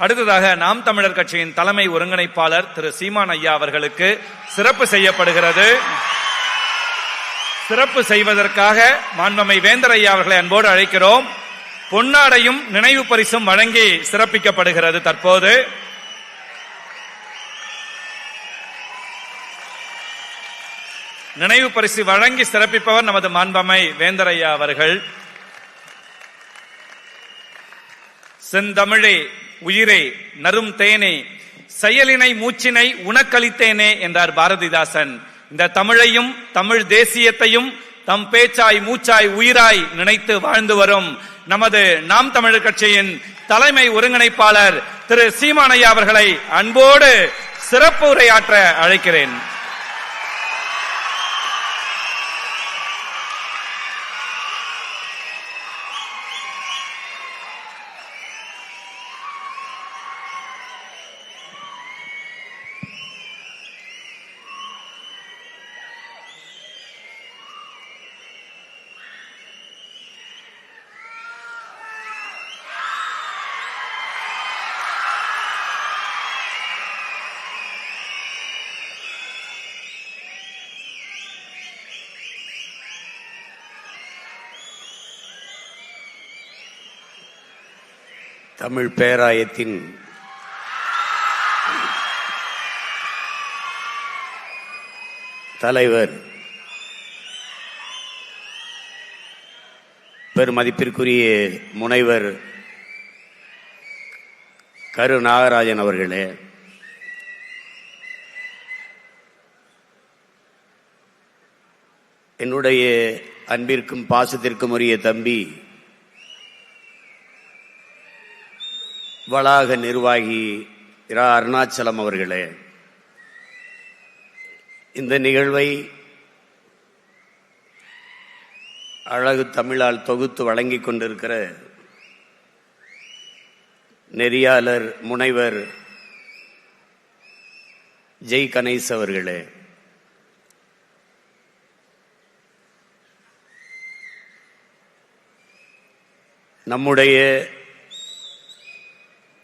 அடுத்ததாக நாம் தமிழர் கட்சியின் தலைமை ஒருங்கிணைப்பாளர் திரு சீமான் ஐயா அவர்களுக்கு சிறப்பு செய்யப்படுகிறது. சிறப்பு செய்வதற்காக மாண்புமிகு வேந்தர் ஐயா அவர்களை அன்போடு அழைக்கிறோம். பொன்னாடையும் நினைவு பரிசும் வழங்கி சிறப்பிக்கப்படுகிறது. தற்போது நினைவு பரிசு வழங்கி சிறப்பிப்பவர் நமது மாண்புமிகு வேந்தர் ஐயா அவர்கள். செந்தமிழே உயிரே நரும் தேனே செயலினை மூச்சினை உனக்களித்தேனே என்றார் பாரதிதாசன். இந்த தமிழையும் தமிழ் தேசியத்தையும் தம் பேச்சாய் மூச்சாய் உயிராய் நினைத்து வாழ்ந்து வரும் நமது நாம் தமிழர் கட்சியின் தலைமை ஒருங்கிணைப்பாளர் திரு சீமான் ஐயா அவர்களை அன்போடு சிறப்பு உரையாற்ற அழைக்கிறேன். தமிழ் பேராயத்தின் தலைவர் பெருமதிப்பிற்குரிய முனைவர் கரு நாகராஜன் அவர்களே, என்னுடைய அன்பிற்கும் பாசத்திற்கும் உரிய தம்பி வளாக நிர்வாகி இரா அருணாச்சலம் அவர்களே, இந்த நிகழ்வை அழகு தமிழால் தொகுத்து வழங்கிக் கொண்டிருக்கிற நெறியாளர் முனைவர் ஜெய் கணேஷ் அவர்களே, நம்முடைய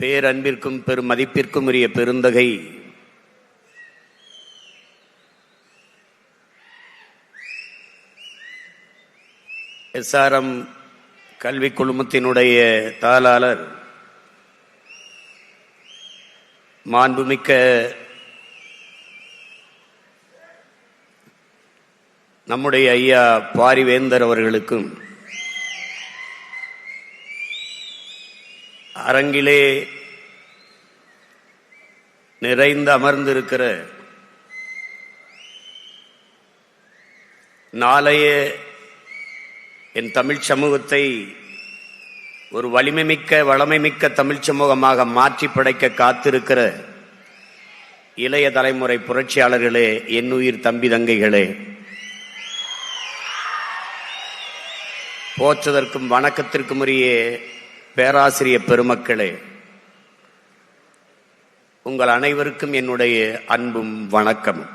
பேரன்பிற்கும் பெரும் மதிப்பிற்கும் உரிய பெருந்தகை SRM கல்வி குழுமத்தினுடைய தாளாளர் மாண்புமிக்க நம்முடைய ஐயா பாரிவேந்தர் அவர்களுக்கும், அரங்கிலே நிறைந்து அமர்ந்திருக்கிற நாளைய என் தமிழ் சமூகத்தை ஒரு வலிமைமிக்க வளமைமிக்க தமிழ் சமூகமாக மாற்றி படைக்க காத்திருக்கிற இளைய தலைமுறை புரட்சியாளர்களே, என்னுயிர் தம்பி தங்கைகளே, போற்றுதற்கும் வணக்கத்திற்கும் உரிய பேராசிரியர் பெருமக்களே, உங்கள் அனைவருக்கும் என்னுடைய அன்பும் வணக்கமும்.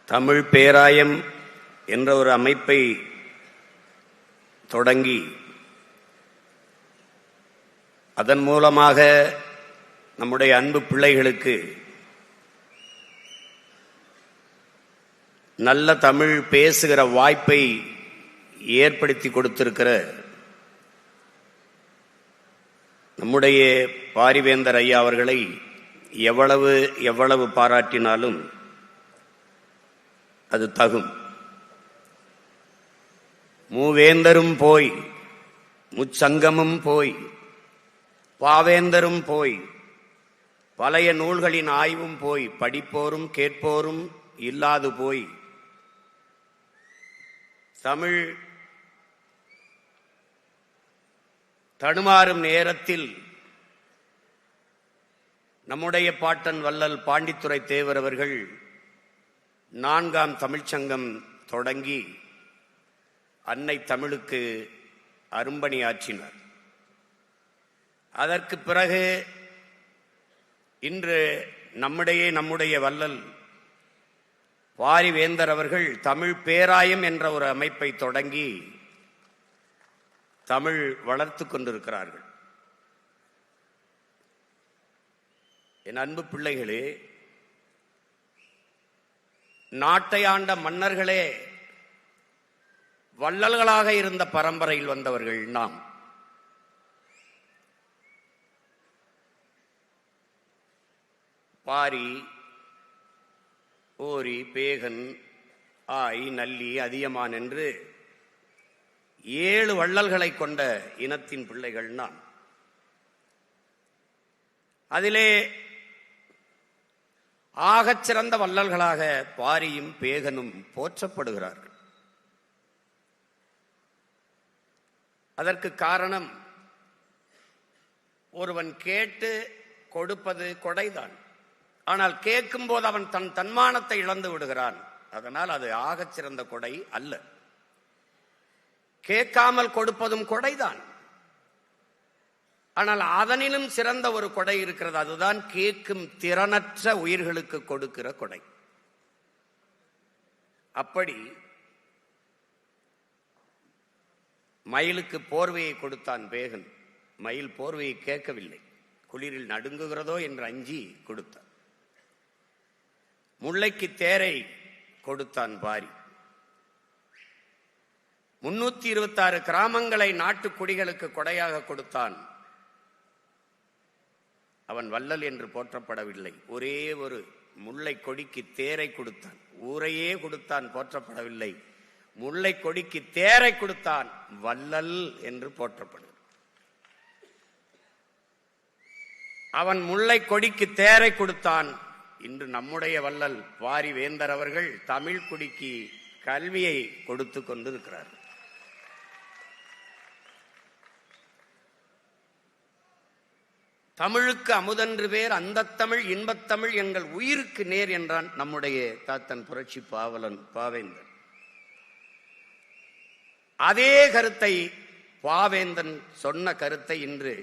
தமிழ் பேராயம் என்ற ஒரு அமைப்பை தொடங்கி அதன் மூலமாக நம்முடைய அன்பு பிள்ளைகளுக்கு நல்ல தமிழ் பேசுகிற வாய்ப்பை ஏற்படுத்தி கொடுத்திருக்கிற நம்முடைய பாரிவேந்தர் ஐயா அவர்களை எவ்வளவு பாராட்டினாலும் அது தகும். மூவேந்தரும் போய் முச்சங்கமும் போய் பாவேந்தரும் போய் பழைய நூல்களின் ஆய்வும் போய் படிப்போரும் கேட்போரும் இல்லாது போய் தமிழ் தடுமாறும் நேரத்தில் நம்முடைய பாட்டன் வள்ளல் பாண்டித்துரை தேவர் அவர்கள் 4ஆம் தமிழ்ச்சங்கம் தொடங்கி அன்னை தமிழுக்கு அரும்பணியாற்றினார். அதற்கு பிறகு இன்று நம்முடைய வள்ளல் பாரிவேந்தர் அவர்கள் தமிழ் பேராயம் என்ற ஒரு அமைப்பை தொடங்கி தமிழ் வளர்த்து கொண்டிருக்கிறார்கள். என் அன்பு பிள்ளைகளே, நாட்டை ஆண்ட மன்னர்களே வள்ளல்களாக இருந்த பரம்பரையில் வந்தவர்கள் நாம். பாரி, ஓரி, பேகன், ஆய், நல்லி, அதியமான் என்று 7 வள்ளல்களை கொண்ட இனத்தின் பிள்ளைகள் நாம். அதிலே ஆகச் சிறந்த வள்ளல்களாக பாரியும் பேகனும் போற்றப்படுகிறார்கள். அதற்கு காரணம், ஒருவன் கேட்டு கொடுப்பது கொடைதான். ஆனால் கேட்கும் போது அவன் தன் தன்மானத்தை இழந்து விடுகிறான். அதனால் அது ஆகச் சிறந்த கொடை அல்ல. கேட்காமல் கொடுப்பதும் கொடைதான். ஆனால் அதனிலும் சிறந்த ஒரு கொடை இருக்கிறது. அதுதான் கேட்கும் திறனற்ற உயிர்களுக்கு கொடுக்கிற கொடை. அப்படி மயிலுக்கு போர்வையை கொடுத்தான் பேகன். மயில் போர்வையை கேட்கவில்லை, குளிரில் நடுங்குகிறதோ என்று அஞ்சி கொடுத்தான். முல்லைக்கு தேரை கொடுத்தான் பாரி. 326 கிராமங்களை நாட்டு குடிகளுக்கு கொடையாக கொடுத்தான். அவன் வள்ளல் என்று போற்றப்படவில்லை. ஒரே ஒரு முல்லை கொடிக்கு தேரை கொடுத்தான். ஊரையே கொடுத்தான், போற்றப்படவில்லை. முல்லை கொடிக்கு தேரை கொடுத்தான், வள்ளல் என்று போற்றப்படுகிறான். அவன் முல்லை கொடிக்கு தேரை கொடுத்தான். இன்று நம்முடைய வள்ளல் பாரிவேந்தர் அவர்கள் தமிழ் குடிக்கு கல்வியை கொடுத்து கொண்டிருக்கிறார். தமிழுக்கு அமுதன்று பேர் அந்த தமிழ் இன்பத்தமிழ் எங்கள் உயிருக்கு நேர் என்றான் நம்முடைய தாத்தன் புரட்சி பாவலன் பாவேந்தன். அதே கருத்தை பாவேந்தன் சொன்ன கருத்தை இன்று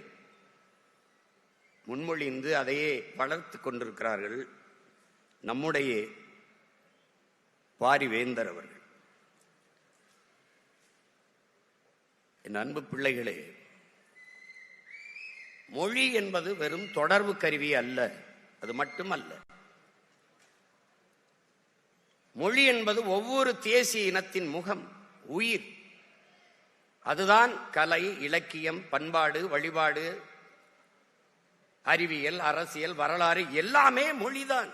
முன்மொழிந்து அதையே வளர்த்து கொண்டிருக்கிறார்கள் நம்முடைய பாரிவேந்தர் அவர்கள். என் அன்பு பிள்ளைகளே, மொழி என்பது வெறும் தொடர்பு கருவி அல்ல. அது மட்டுமல்ல, மொழி என்பது ஒவ்வொரு தேசிய இனத்தின் முகம், உயிர். அதுதான் கலை, இலக்கியம், பண்பாடு, வழிபாடு, அறிவியல், அரசியல், வரலாறு எல்லாமே மொழிதான்.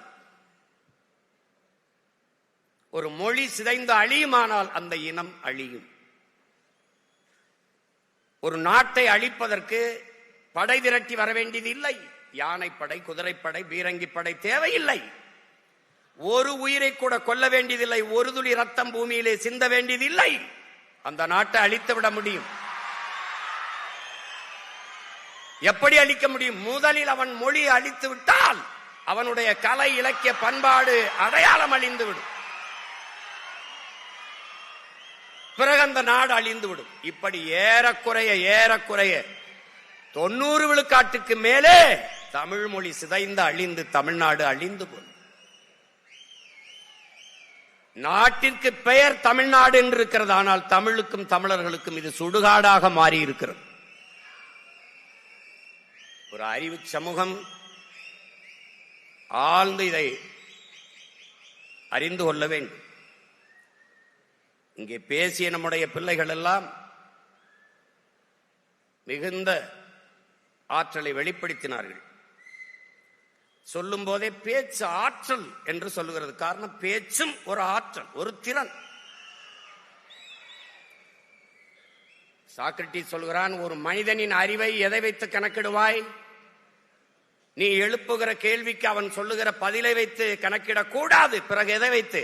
ஒரு மொழி சிதைந்து அழியுமானால் அந்த இனம் அழியும். ஒரு நாட்டை அழிப்பதற்கு படை திரட்டி வர வேண்டியது இல்லை. யானைப்படை, குதிரைப்படை, பீரங்கி படை தேவையில்லை. ஒரு உயிரை கூட கொல்ல வேண்டியதில்லை. ஒரு துளி ரத்தம் பூமியிலே சிந்த வேண்டியதில்லை. அந்த நாட்டை அழித்து விட முடியும். எப்படி அழிக்க முடியும்? முதலில் அவன் மொழி அழித்து விட்டால் அவனுடைய கலை, இலக்கிய, பண்பாடு, அடையாளம் அழிந்து விடும். பிறகு அந்த நாடு அழிந்து விடும். இப்படி ஏறக்குறைய 90 விழுக்காட்டுக்கு மேலே தமிழ் மொழி சிதைந்து அழிந்து தமிழ்நாடு அழிந்து போகும். நாட்டிற்கு பெயர் தமிழ்நாடு என்று இருக்கிறது. ஆனால் தமிழுக்கும் தமிழர்களுக்கும் இது சுடுகாடாக மாறி இருக்கிறது. ஒரு அறிவு சமூகம் ஆழ்ந்து இதை அறிந்து கொள்ள வேண்டும். இங்கே பேசிய நம்முடைய பிள்ளைகள் எல்லாம் மிகுந்த ஆற்றலை வெளிப்படுத்தினார்கள். சொல்லும் போதே பேச்சு ஆற்றல் என்று சொல்லுகிறது. காரணம், பேச்சும் ஒரு ஆற்றல், ஒரு திறன். சாக்ரட்டிஸ் சொல்கிறான், ஒரு மனிதனின் அறிவை எதை வைத்து கணக்கிடுவாய்? நீ எழுப்புகிற கேள்விக்கு அவன் சொல்லுகிற பதிலை வைத்து கணக்கிடக்கூடாது. பிறகு எதை வைத்து?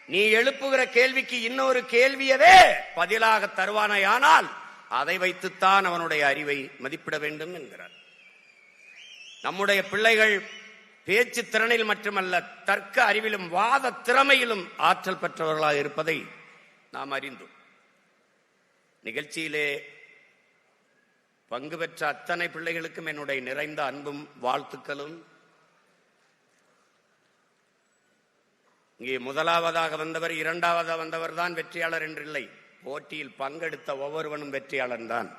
நீ எழுப்புகிற கேள்விக்கு இன்னொரு கேள்வியவே பதிலாக தருவானையானால் அதை வைத்துத்தான் அவனுடைய அறிவை மதிப்பிட வேண்டும் என்கிறார். நம்முடைய பிள்ளைகள் பேச்சு திறனில் மட்டுமல்ல, தர்க்க அறிவிலும் வாத திறமையிலும் ஆற்றல் பெற்றவர்களாக இருப்பதை நாம் அறிந்தோம். நிகழ்ச்சியிலே பங்கு பெற்ற அத்தனை பிள்ளைகளுக்கும் என்னுடைய நிறைந்த அன்பும் வாழ்த்துக்களும். இங்கே முதலாவதாக வந்தவர், இரண்டாவதாக வந்தவர் தான் வெற்றியாளர் என்றில்லை. போட்டியில் பங்கெடுத்த ஒவ்வொருவனும் வெற்றியாளன் தான்.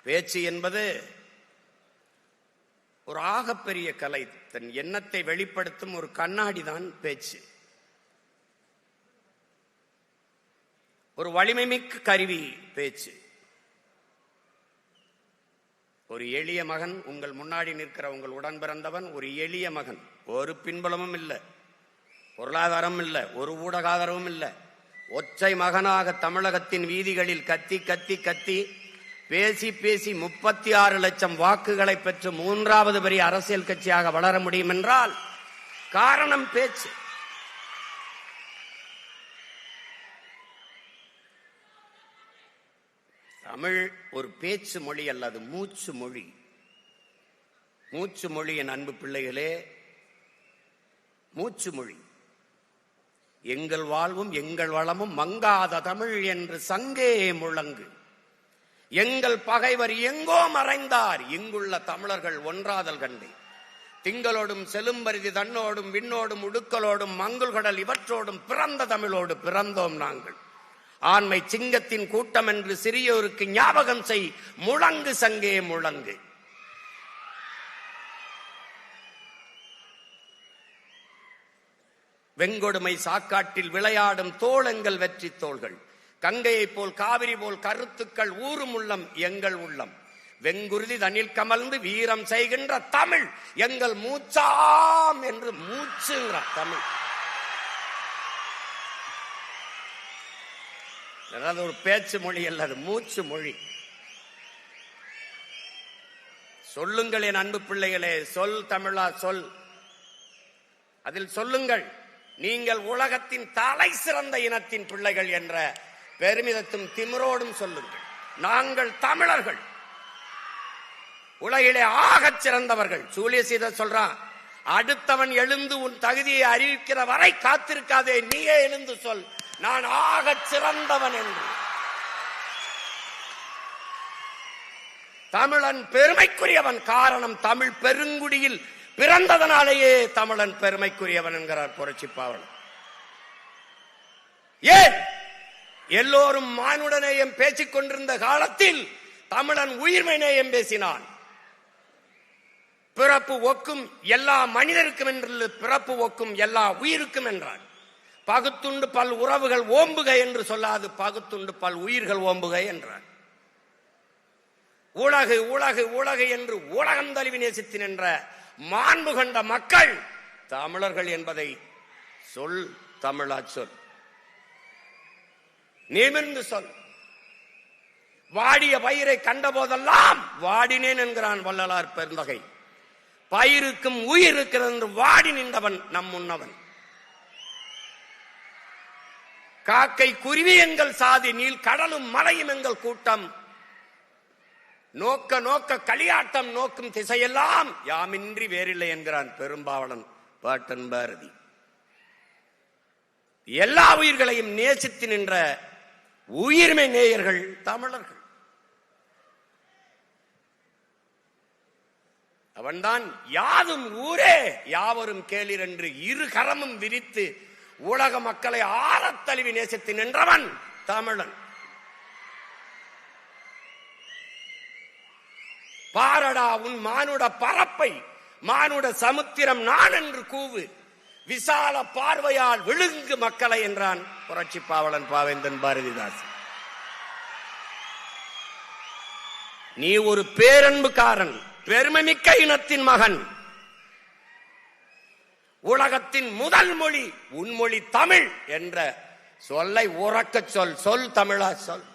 பேச்சு என்பது ஒரு ஆகப்பெரிய கலை. தன் எண்ணத்தை வெளிப்படுத்தும் ஒரு கண்ணாடி தான் பேச்சு. ஒரு வலிமை மிக்க கருவி பேச்சு. ஒரு எளிய மகன் உங்கள் முன்னாடி நிற்கிற உங்கள் உடன் பிறந்தவன் ஒரு எளிய மகன். ஒரு பின்புலமும் இல்லை, பொருளாதாரம் இல்லை, ஒரு ஊடக ஆதரவும் இல்லை. ஒற்றை மகனாக தமிழகத்தின் வீதிகளில் கத்தி கத்தி கத்தி பேசி பேசி 36 லட்சம் வாக்குகளை பெற்று 3வது பெரிய அரசியல் கட்சியாக வளர முடியும் என்றால் காரணம் பேச்சு. தமிழ் ஒரு பேச்சு மொழி அல்ல, அது மூச்சு மொழி. மூச்சு மொழி என் அன்பு பிள்ளைகளே, மூச்சு மொழி. எங்கள் வாழ்வும் எங்கள் வளமும் மங்காத தமிழ் என்று சங்கே முழங்கு. எங்கள் பகைவர் எங்கோ மறைந்தார், இங்குள்ள தமிழர்கள் ஒன்றாதல் கண்டே. திங்களோடும் செலும்பரிதி தன்னோடும் விண்ணோடும் உடுக்கலோடும் மங்குள்கடல் இவற்றோடும் பிறந்த தமிழோடு பிறந்தோம் நாங்கள். ஆண்மை சிங்கத்தின் கூட்டம் என்று சிறியோருக்கு ஞாபகம் செய், முழங்கு சங்கே முழங்கு. வெங்கொடுமை சாக்காட்டில் விளையாடும் தோளெங்கள் வெற்றி தோள்கள். கங்கையை போல் காவிரி போல் கருத்துக்கள் ஊரும் உள்ளம் எங்கள் உள்ளம். வெங்குருதி தனில் கமழ்ந்து வீரம் செய்கின்ற தமிழ் எங்கள் மூச்சாம் என்று மூச்சுங்கிற தமிழ். அதாவது ஒரு பேச்சு மொழி அல்ல, அது மூச்சு மொழி. சொல்லுங்கள் என் அன்பு பிள்ளைகளே, சொல் தமிழா சொல். அதில் சொல்லுங்கள், நீங்கள் உலகத்தின் தலை சிறந்த இனத்தின் பிள்ளைகள் என்ற பெருமிதத்தும் திமிரோடும் சொல்லுங்கள். நாங்கள் தமிழர்கள், உலகிலே ஆகச் சிறந்தவர்கள். சூலியசீதர் சொல்றான், அடுத்தவன் எழுந்து உன் தகுதியை அறிவிக்கிற வரை காத்திருக்காதே, நீயே எழுந்து சொல் நான் ஆகச் சிறந்தவன் என்று. தமிழன் பெருமைக்குரியவன். காரணம், தமிழ் பெருங்குடியில் பிறந்ததனாலேயே தமிழன் பெருமைக்குரியவன் என்கிறார் புரட்சி பாவலர். ஏன் எல்லோரும் மானுட நேயம் பேசிக் கொண்டிருந்த காலத்தில் தமிழன் உயிர்மை நேயம் பேசினான். பிறப்பு ஒக்கும் எல்லா மனிதருக்கும் என்று பிறப்பு ஒக்கும் எல்லா உயிருக்கும் என்றான். பகுத்துண்டு பல் உறவுகள் ஓம்புக என்று சொல்லாது, பகுத்துண்டு பல் உயிர்கள் ஓம்புக என்றான். உலகு உலகு உலகு என்று உலகம் தழுவி நேசித்து நின்ற மாண்பு கண்ட மக்கள் தமிழர்கள் என்பதை சொல் தமிழா சொல், நிமிர்ந்து சொல். வாடிய பயிரை கண்ட போதெல்லாம் வாடினேன் என்கிறான் வள்ளலார் பெருந்தகை. பயிருக்கும் உயிர் இருக்கிறது என்று வாடி நின்றவன் நம் முன்னவன். காக்கை குருவி எங்கள் சாதி, நீல் கடலும் மலையும் எங்கள் கூட்டம். நோக்க நோக்க களியாட்டம் நோக்கும் திசையெல்லாம் யாமின்றி வேறில்லை என்கிறான் பெரும்பாவளன் பாட்டன் பாரதி. எல்லா உயிர்களையும் நேசித்து நின்ற உயிர்மை நேயர்கள் தமிழர்கள். அவன்தான் யாதும் ஊரே யாவரும் கேளிர் என்று இரு கரமும் விரித்து உலக மக்களை ஆறத் தழுவி நேசித்து நின்றவன் தமிழன். பாரடா உன் மானுட பரப்பை, மானுட சமுத்திரம் நான் என்று கூவு, விசால பார்வையால் விழுங்கு மக்களை என்றான் புரட்சி பாவலன் பாவேந்தன் பாரதிதாசன். நீ ஒரு பேரன்புக்காரன், பெருமைமிக்க இனத்தின் மகன். உலகத்தின் முதல் மொழி உன்மொழி தமிழ் என்ற சொல்லை உறக்க சொல். சொல் தமிழா சொல்.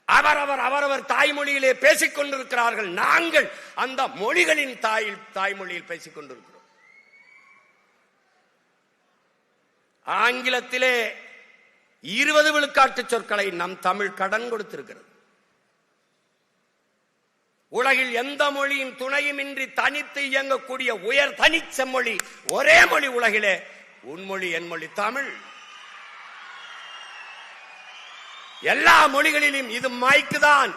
அவரவர் தாய்மொழியிலே பேசிக் கொண்டிருக்கிறார்கள். நாங்கள் அந்த மொழிகளின் தாய்மொழியில் பேசிக் கொண்டிருக்கிறோம். ஆங்கிலத்திலே 20 விழுக்காட்டு சொற்களை நம் தமிழ் கடன் கொடுத்திருக்கிறது. உலகில் எந்த மொழியின் துணையுமின்றி தனித்து இயங்கக்கூடிய உயர் தனிச்ச மொழி ஒரே மொழி உலகிலே உன்மொழி என் மொழி தமிழ். எல்லா மொழிகளிலும் இது மைக்கு தான்.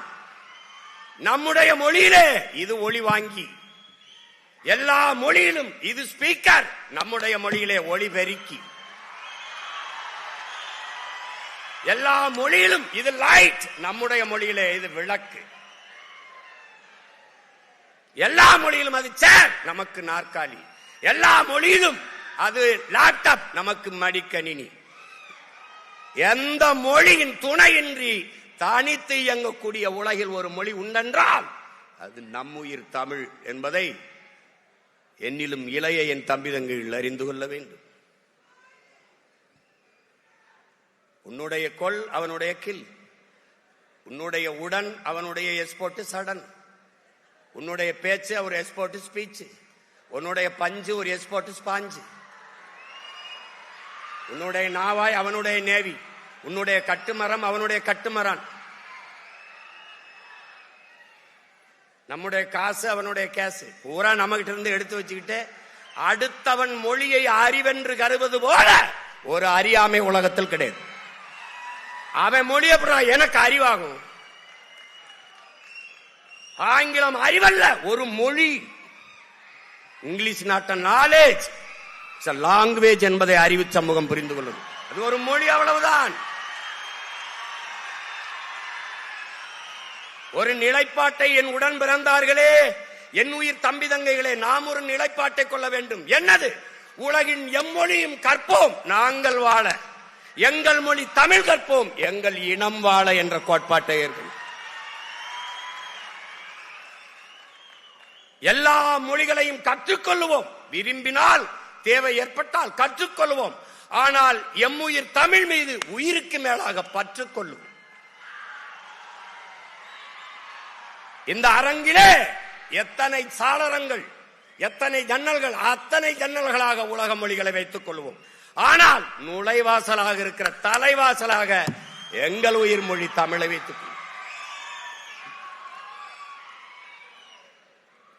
நம்முடைய மொழியிலே இது ஒளி வாங்கி. எல்லா மொழியிலும் இது ஸ்பீக்கர், நம்முடைய மொழியிலே ஒளிபெருக்கி. எல்லா மொழியிலும் இது லைட், நம்முடைய மொழியிலே இது விளக்கு. எல்லா மொழியிலும் அது சேர், நமக்கு நாற்காலி. எல்லா மொழியிலும் அது லேப்டாப், நமக்கு மடிக்கணினி. எந்த மொழியின் துணையின்றி தனித்து இயங்கக்கூடிய உலகில் ஒரு மொழி உண்டென்றால் அது நம்முயிர் தமிழ் என்பதை என்னிலும் இளைய என் தம்பி தங்கைகள் அறிந்து கொள்ள வேண்டும். உன்னுடைய கொல் அவனுடைய கில், உன்னுடைய உடன் அவனுடைய எஸ்போர்ட் சடன், உன்னுடைய பேச்சு ஒரு எஸ்போர்ட் ஸ்பீச், உன்னுடைய பஞ்சு ஒரு எஸ்போர்ட் ஸ்பாஞ்சு, உன்னுடைய நாவாய் அவனுடைய நேவி, உன்னுடைய கட்டுமரம் அவனுடைய கட்டுமரான், நம்முடைய காசு அவனுடைய கேசு, பூரா நம்மகிட்ட இருந்து எடுத்து வச்சுக்கிட்டு அடுத்தவன் மொழியை அறிவென்று கருவது போல ஒரு அறியாமை உலகத்தில் கிடையாது. அவன் மொழி அப்புறம் எனக்கு அறிவாகும். ஆங்கிலம் அறிவல்ல, ஒரு மொழி. இங்கிலீஷ் நாட் நாலேஜ், லாங்குவேஜ் என்பதை அறிவு சமூகம் புரிந்து கொள்ளும். அது ஒரு மொழி, அவ்வளவுதான். ஒரு நிலைப்பாட்டை என் உடன் பிறந்தார்களே, என் உயிர் தம்பி தங்கைகளே, நாம் ஒரு நிலைப்பாட்டை கொள்ள வேண்டும். என்னது? உலகின் எம்மொழியும் கற்போம் நாங்கள் வாழ, எங்கள் மொழி தமிழ் கற்போம் எங்கள் இனம் வாழ என்ற கோட்பாட்டை ஏற்கும். எல்லா மொழிகளையும் கற்றுக்கொள்வோம், விரும்பினால் தேவை ஏற்பட்டால் கற்றுக்கொள்வோம். ஆனால் எம்முயிர் தமிழ் மீது உயிருக்கு மேலாக பற்றுக்கொள்ளும். இந்த அரங்கிலே எத்தனை சாளரங்கள், எத்தனை ஜன்னல்கள், அத்தனை ஜன்னல்களாக உலக மொழிகளை வைத்துக் கொள்வோம். ஆனால் நுழைவாசலாக இருக்கிற தலைவாசலாக எங்கள் உயிர் மொழி தமிழை வைத்துக் கொள்வோம்.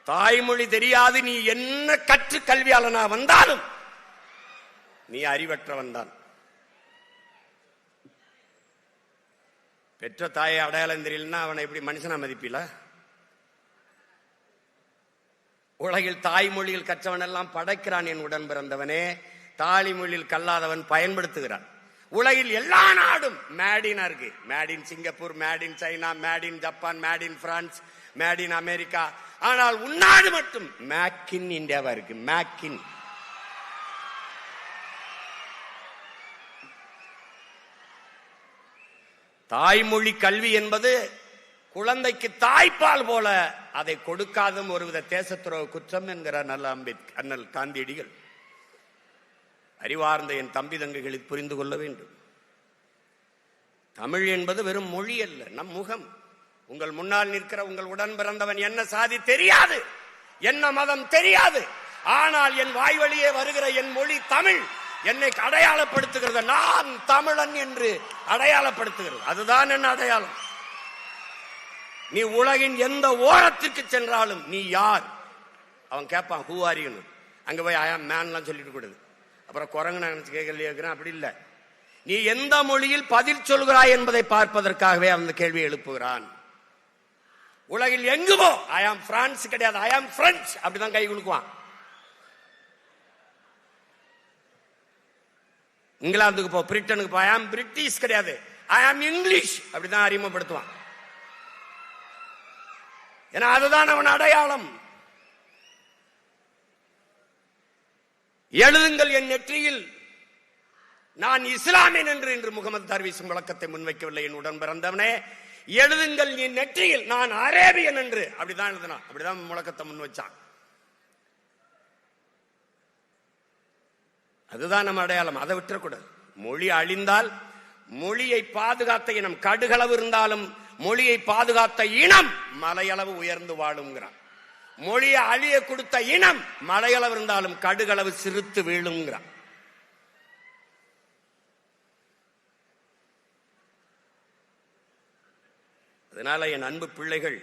தாய்மொழி தெரியாது நீ என்ன கற்று கல்வியாளனா வந்தாலும் நீ அறிவற்றவன் தான். பெற்ற தாயை அடையாளம் தெரியலன்னா அவனை எப்படி மனுஷனா மதிப்பில? உலகில் தாய்மொழியில் கற்றவன் எல்லாம் படைக்கிறான் என் உடன் பிறந்தவனே, தாய்மொழியில் கல்லாதவன் பயன்படுத்துகிறான். உலகில் எல்லா நாடும் மேடினா இருக்கு. Made in Singapore, made in China, made in Japan, made in France, made in America. ஆனால் உன்னாடு மட்டும் மேக் இன் இந்தியாவா இருக்கு. Make in. தாய்மொழி கல்வி என்பது குழந்தைக்கு தாய்ப்பால் போல, அதை கொடுக்காதும் ஒருவித தேசத்துறவு குற்றம் என்கிறார் நல்ல அண்ணல் காந்தியடிகள். அறிவார்ந்த என் தம்பி தங்கைகளை புரிந்து கொள்ள வேண்டும். தமிழ் என்பது வெறும் மொழி அல்ல, நம் முகம். உங்கள் முன்னால் நிற்கிற உங்கள் உடன் பிறந்தவன் என்ன சாதி தெரியாது, என்ன மதம் தெரியாது. ஆனால் என் வாய் வழியே வருகிற என் மொழி தமிழ் என்னை அடையாளப்படுத்துகிறது. நான் தமிழன் என்று அடையாளப்படுத்துகிறது. அதுதான் என்ன அடையாளம். நீ உலகின் எந்த ஓரத்திற்கு சென்றாலும் நீ யார் அவன் கேட்பான், ஹூ ஆர் யூ. அங்க போய் ஐ ஆம் மேன்லாம் சொல்லிட்டு கூடாது. அப்புறம் குரங்கு நான் கேட்கலையே, அப்படி இல்லை. நீ எந்த மொழியில் பதில் சொல்கிறாய் என்பதை பார்ப்பதற்காகவே அந்த கேள்வியை எழுப்புகிறான். உலகில் எங்குமோ ஐ ஆம் பிரான்ஸ் கிடையாது, ஐ ஆம் பிரெஞ்சு அப்படிதான் கை குலுக்குவான். இங்கிலாந்துக்கு போ, பிரிட்டனுக்கு போ, ஐ ஆம் பிரிட்டிஷ் கிடையாது, ஐ ஆம் இங்கிலீஷ் அப்படிதான் அறிமுகப்படுத்துவான். ஏன்னா அதுதான் அவன் அடையாளம். எழுதுங்கள் என் நெற்றியில் நான் இஸ்லாமியன் என்று இன்று முகமது தர்வீசும் விளக்கத்தை முன்வைக்கவில்லை. என் உடன் பிறந்தவனே, எழுதுங்கள் என் நெற்றியில் நான் அரேபியன் என்று. அப்படிதான் எழுதினான், அப்படிதான் முழக்கத்தை முன் வச்சான். அதுதான் நம்ம அடையாளம். அதை விட்டுறக்கூடாது. மொழி அழிந்தால் மொழியை பாதுகாத்த இனம், கடுகளவு இருந்தாலும் மொழியை பாதுகாத்த இனம் மலையளவு உயர்ந்து வாழுங்கிறான். மொழியை அழிய கொடுத்த இனம் மலையளவு இருந்தாலும் கடுகளவு சிறுத்து வீழுங்கிறான். அதனால என் அன்பு பிள்ளைகள்,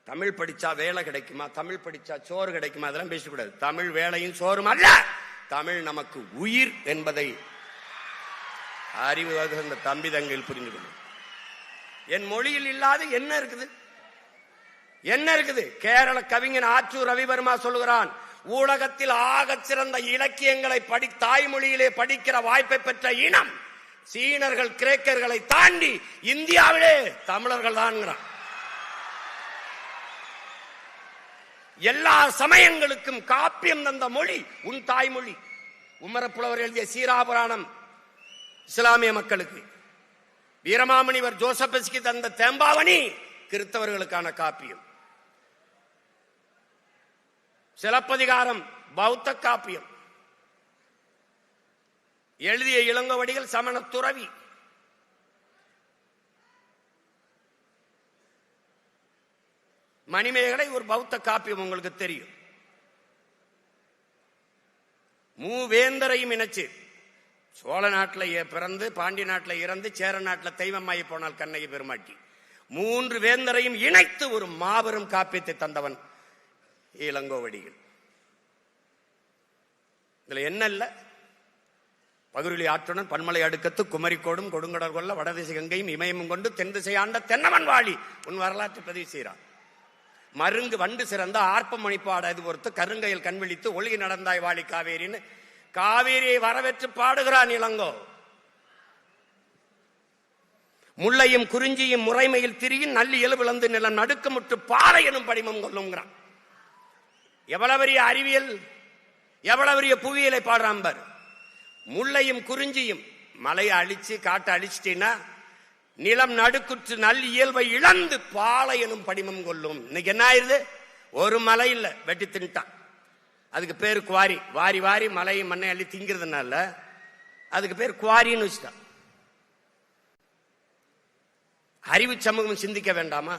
தமிழ் படிச்சா வேலை கிடைக்குமா, தமிழ் படிச்சா சோறு கிடைக்குமா, அதெல்லாம் பேசக்கூடாது. தமிழ் வேலையும் சோறும் அல்ல, தமிழ் நமக்கு உயிர் என்பதை அறிவு வகுந்த தம்பி தங்கையில் புரிந்து கொள்ளும். என் மொழியில் இல்லாத என்ன இருக்குது? என்ன இருக்குது? கேரள கவிஞன் ஆற்றூர் ரவிவர்மா சொல்லுகிறான், உலகத்தில் ஆகச் சிறந்த இலக்கியங்களை தாய்மொழியிலே படிக்கிற வாய்ப்பை பெற்ற இனம் சீனர்கள் கிரேக்கர்களை தாண்டி இந்தியாவிலே தமிழர்கள் தான். எல்லா சமயங்களுக்கும் காப்பியம் தந்த மொழி உன் தாய்மொழி. உமரப்புலவர் எழுதிய சீராபுராணம் இஸ்லாமிய மக்களுக்கு, வீரமாமுனிவர் ஜோசப்பஸ்கி தந்த தேம்பாவணி கிறிஸ்தவர்களுக்கான காப்பியம், சிலப்பதிகாரம் பௌத்த காப்பியம், எழுதிய இளங்கோவடிகள் சமண துறவி. மணிமேகலை ஒரு பௌத்த காப்பியம், உங்களுக்கு தெரியும். மூவேந்தரையும் இணைச்சு, சோழ நாட்டில் பிறந்து பாண்டி நாட்டில் இறந்து சேர நாட்டில் தெய்வமாயி போனால் கண்ணகி பெருமாட்டி, 3 வேந்தரையும் இணைத்து ஒரு மாபெரும் காப்பியத்தை தந்தவன் இளங்கோவடிகள். இதுல என்ன இல்ல? பகுருளி ஆற்றுடன் பன்மலை அடுக்கத்து குமரிக்கோடும் கொடுங்கடல் கொள்ள வடதிசை கங்கையும் இமயமும் கொண்டு தென் திசை ஆண்ட தென்னவன் வாழி உன் வரலாற்று பதிவு செய்கிறான். மருங்கு வண்டு சிறந்த ஆர்ப்ப மணிப்பாட இது பொறுத்து கருங்கையில் கண்விழித்து ஒழுகி நடந்தாய் வாழி காவேரின்னு காவேரியை வரவேற்று பாடுகிறான் இளங்கோ. முல்லையும் குறிஞ்சியும் முறைமையில் திரியும் நல்லி இயல்புலந்து நிலம் நடுக்கமுற்று பாறை எனும் படிமம் கொள்ளுங்கிறான். எவ்வளவு பெரிய அறிவியல், எவ்வளவு பெரிய புவியியலை பாடுறான் பார். முல்லையும் குறிஞ்சியும் மலையை அழிச்சு காட்டை அழிச்சிட்டீங்கன்னா நிலம் நடுக்குற்று நல் இயல்பை இழந்து பாலை எனும் படிமம் கொள்ளும். இன்னைக்கு என்ன ஆயிருது? ஒரு மலை இல்ல, வெட்டி தின்ட்டான். அதுக்கு பேரு குவாரி. வாரி வாரி மலையை மண்ணை அள்ளி திங்கிறதுனால அதுக்கு பேர் குவாரின்னு வச்சுட்டான். அறிவு சமூகம் சிந்திக்க வேண்டாமா?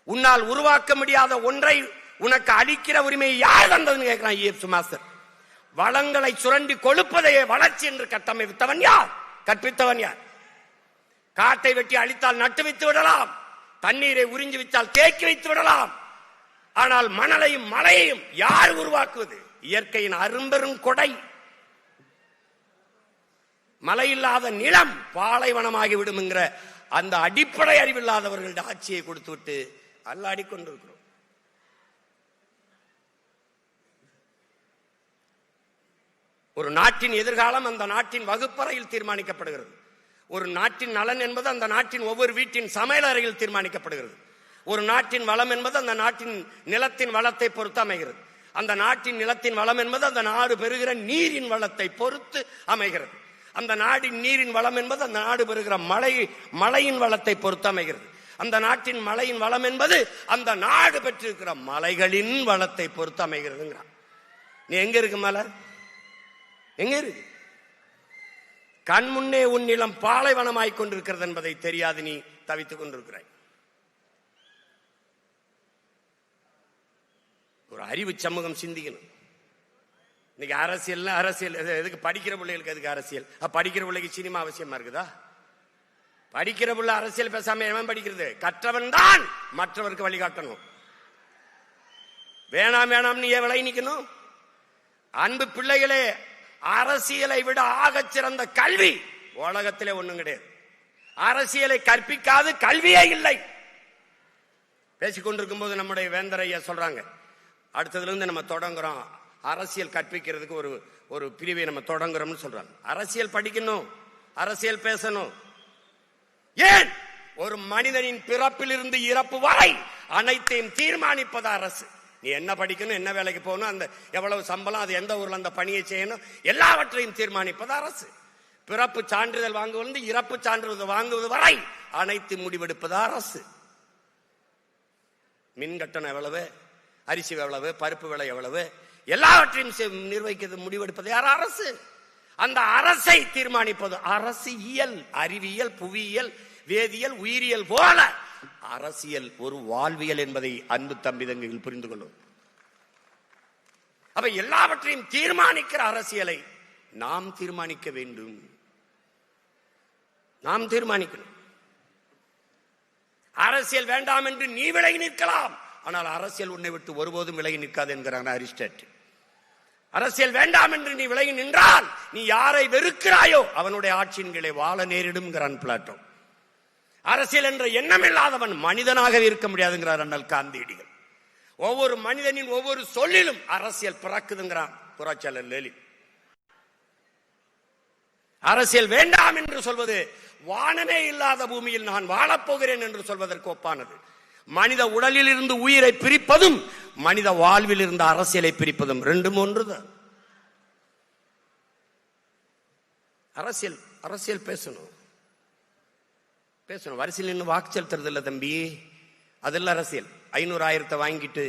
உன்னால் உருவாக்க முடியாத ஒன்றை உனக்கு அளிக்கிற உரிமையை யார் தந்ததுன்னு கேட்கிறான் இஎஃப் மாஸ்டர். வளங்களை சுரண்டி கொழுப்பதையே வளர்ச்சி என்று கட்டமைத்தவன் யார்? கற்பித்தவன் யார்? காட்டை வெட்டி அழித்தால் நட்டு வைத்து விடலாம், தண்ணீரை உறிஞ்சி வைத்தால் தேக்கி வைத்து விடலாம். ஆனால் மணலையும் மலையையும் யார் உருவாக்குவது? இயற்கையின் அரும்பெரும் கொடை. மழை இல்லாத நிலம் பாலைவனமாகி விடும்ங்கிற அந்த அடிப்படை அறிவில்லாதவர்களுடைய ஆட்சியை கொடுத்து விட்டு அல்லாடி கொண்டிருக்கிறோம். ஒரு நாட்டின் எதிர்காலம் அந்த நாட்டின் வகுப்பறையில் தீர்மானிக்கப்படுகிறது. ஒரு நாட்டின் நலன் என்பது அந்த நாட்டின் ஒவ்வொரு வீட்டின் சமையல் அறையில் தீர்மானிக்கப்படுகிறது. ஒரு நாட்டின் வளம் என்பது அந்த நாட்டின் நிலத்தின் வளத்தை பொறுத்து அமைகிறது. அந்த நாட்டின் நிலத்தின் வளம் என்பது அந்த நாடு பெறுகிற நீரின் வளத்தை பொறுத்து அமைகிறது. அந்த நாட்டின் நீரின் வளம் என்பது அந்த நாடு பெறுகிற மழையின் வளத்தை பொறுத்து அமைகிறது. அந்த நாட்டின் மழையின் வளம் என்பது அந்த நாடு பெற்றிருக்கிற மலைகளின் வளத்தை பொறுத்து அமைகிறதுங்கிறான். நீ எங்க இருக்கு மலை? எங்க இருக்கு? கண் முன்னே உன் நிலம் பாலைவனமாய் கொண்டிருக்கிறது என்பதை தெரியாது நீ தவித்துக் கொண்டிருக்கிறாய். ஒரு அறிவு சமூகம் சிந்திக்கணும். இன்னைக்கு அரசியல் எதுக்கு? படிக்கிற பிள்ளைகளுக்கு எதுக்கு அரசியல்? படிக்கிற பிள்ளைக்கு சினிமா அவசியமா இருக்குதா? படிக்கிற பிள்ளை அரசியல் பேசாம எவன் படிக்கிறது? கற்றவன் தான் மற்றவருக்கு வழிகாட்டணும். வேணாம் வேணாம் நீ விலை நிக்கணும். அன்பு பிள்ளைகளே, அரசியலை விட ஆகச் சிறந்த கல்வி உலகத்திலே ஒண்ணும் கிடையாது. அரசியலை கற்பிக்காது கல்வியே இல்லை. பேசிக்கொண்டிருக்கும் போது நம்முடைய வேந்தரையா சொல்றாங்க, அடுத்ததுல இருந்து நம்ம தொடங்குறோம் அரசியல் கற்பிக்கிறதுக்கு ஒரு பிரிவை நம்ம தொடங்குறோம்னு சொல்றாங்க. அரசியல் படிக்கணும், அரசியல் பேசணும். ஏன்? ஒரு மனிதனின் பிறப்பிலிருந்து இறப்பு வரை அனைத்தையும் தீர்மானிப்பது அரசு. நீ என்ன படிக்கணும், என்ன வேலைக்கு போகணும், அந்த எவ்வளவு சம்பளம், அது எந்த ஊர்ல அந்த பணியை செய்யணும், எல்லாவற்றையும் தீர்மானிப்பது அரசு. பிறப்பு சான்றிதழ் வாங்குவது இறப்பு சான்றிதழ் வாங்குவது வரை அனைத்து முடிவெடுப்பது அரசு. மின் கட்டணம் எவ்வளவு, அரிசி எவ்வளவு, பருப்பு விலை எவ்வளவு, எல்லாவற்றையும் நிர்வகிக்கிறது முடிவெடுப்பது யார்? அரசு. அந்த அரசை தீர்மானிப்பது அரசியல். அறிவியல், புவியியல், வேதியியல், உயிரியல் போல அரசியல் ஒரு வாழ்வியல் என்பதை அன்பு தம்பிதங்கள் புரிந்து கொள்ளும். அப்ப எல்லாவற்றையும் தீர்மானிக்கிற அரசியலை நாம் தீர்மானிக்க வேண்டும். நாம் தீர்மானிக்கணும். அரசியல் வேண்டாம் என்று நீ விலகி நிற்கலாம், ஆனால் அரசியல் உன்னை விட்டு ஒருபோதும் விலகி நிற்காது என்கிறான் அரிஸ்டாட்டில். அரசியல் வேண்டாம் என்று நீ விலகி நின்றால் நீ யாரை வெறுக்கிறாயோ அவனுடைய ஆட்சியின் கீழே வாழ நேரிடும் பிளாட்டோ. அரசியல் என்ற எண்ணம் இல்லாதவன் மனிதனாகவே இருக்க முடியாதுங்கிறார் அண்ணல் காந்தியடிகள். ஒவ்வொரு மனிதனின் ஒவ்வொரு சொல்லிலும் அரசியல் பிறக்குதுங்கிறான் புரட்சியாளர் லெனின். அரசியல் வேண்டாம் என்று சொல்வது வானமே இல்லாத பூமியில் நான் வாழப்போகிறேன் என்று சொல்வதற்கு ஒப்பானது. மனித உடலில் இருந்து உயிரை பிரிப்பதும் மனித வாழ்வில் இருந்து அரசியலை பிரிப்பதும் ரெண்டும் ஒன்றுதான். அரசியல் அரசியல் பேசணும் பேசணும். வரிசையில் நின்று வாக்கு செலுத்துறது இல்ல தம்பி, அதெல்லாம் அரசியல். 500,000 வாங்கிட்டு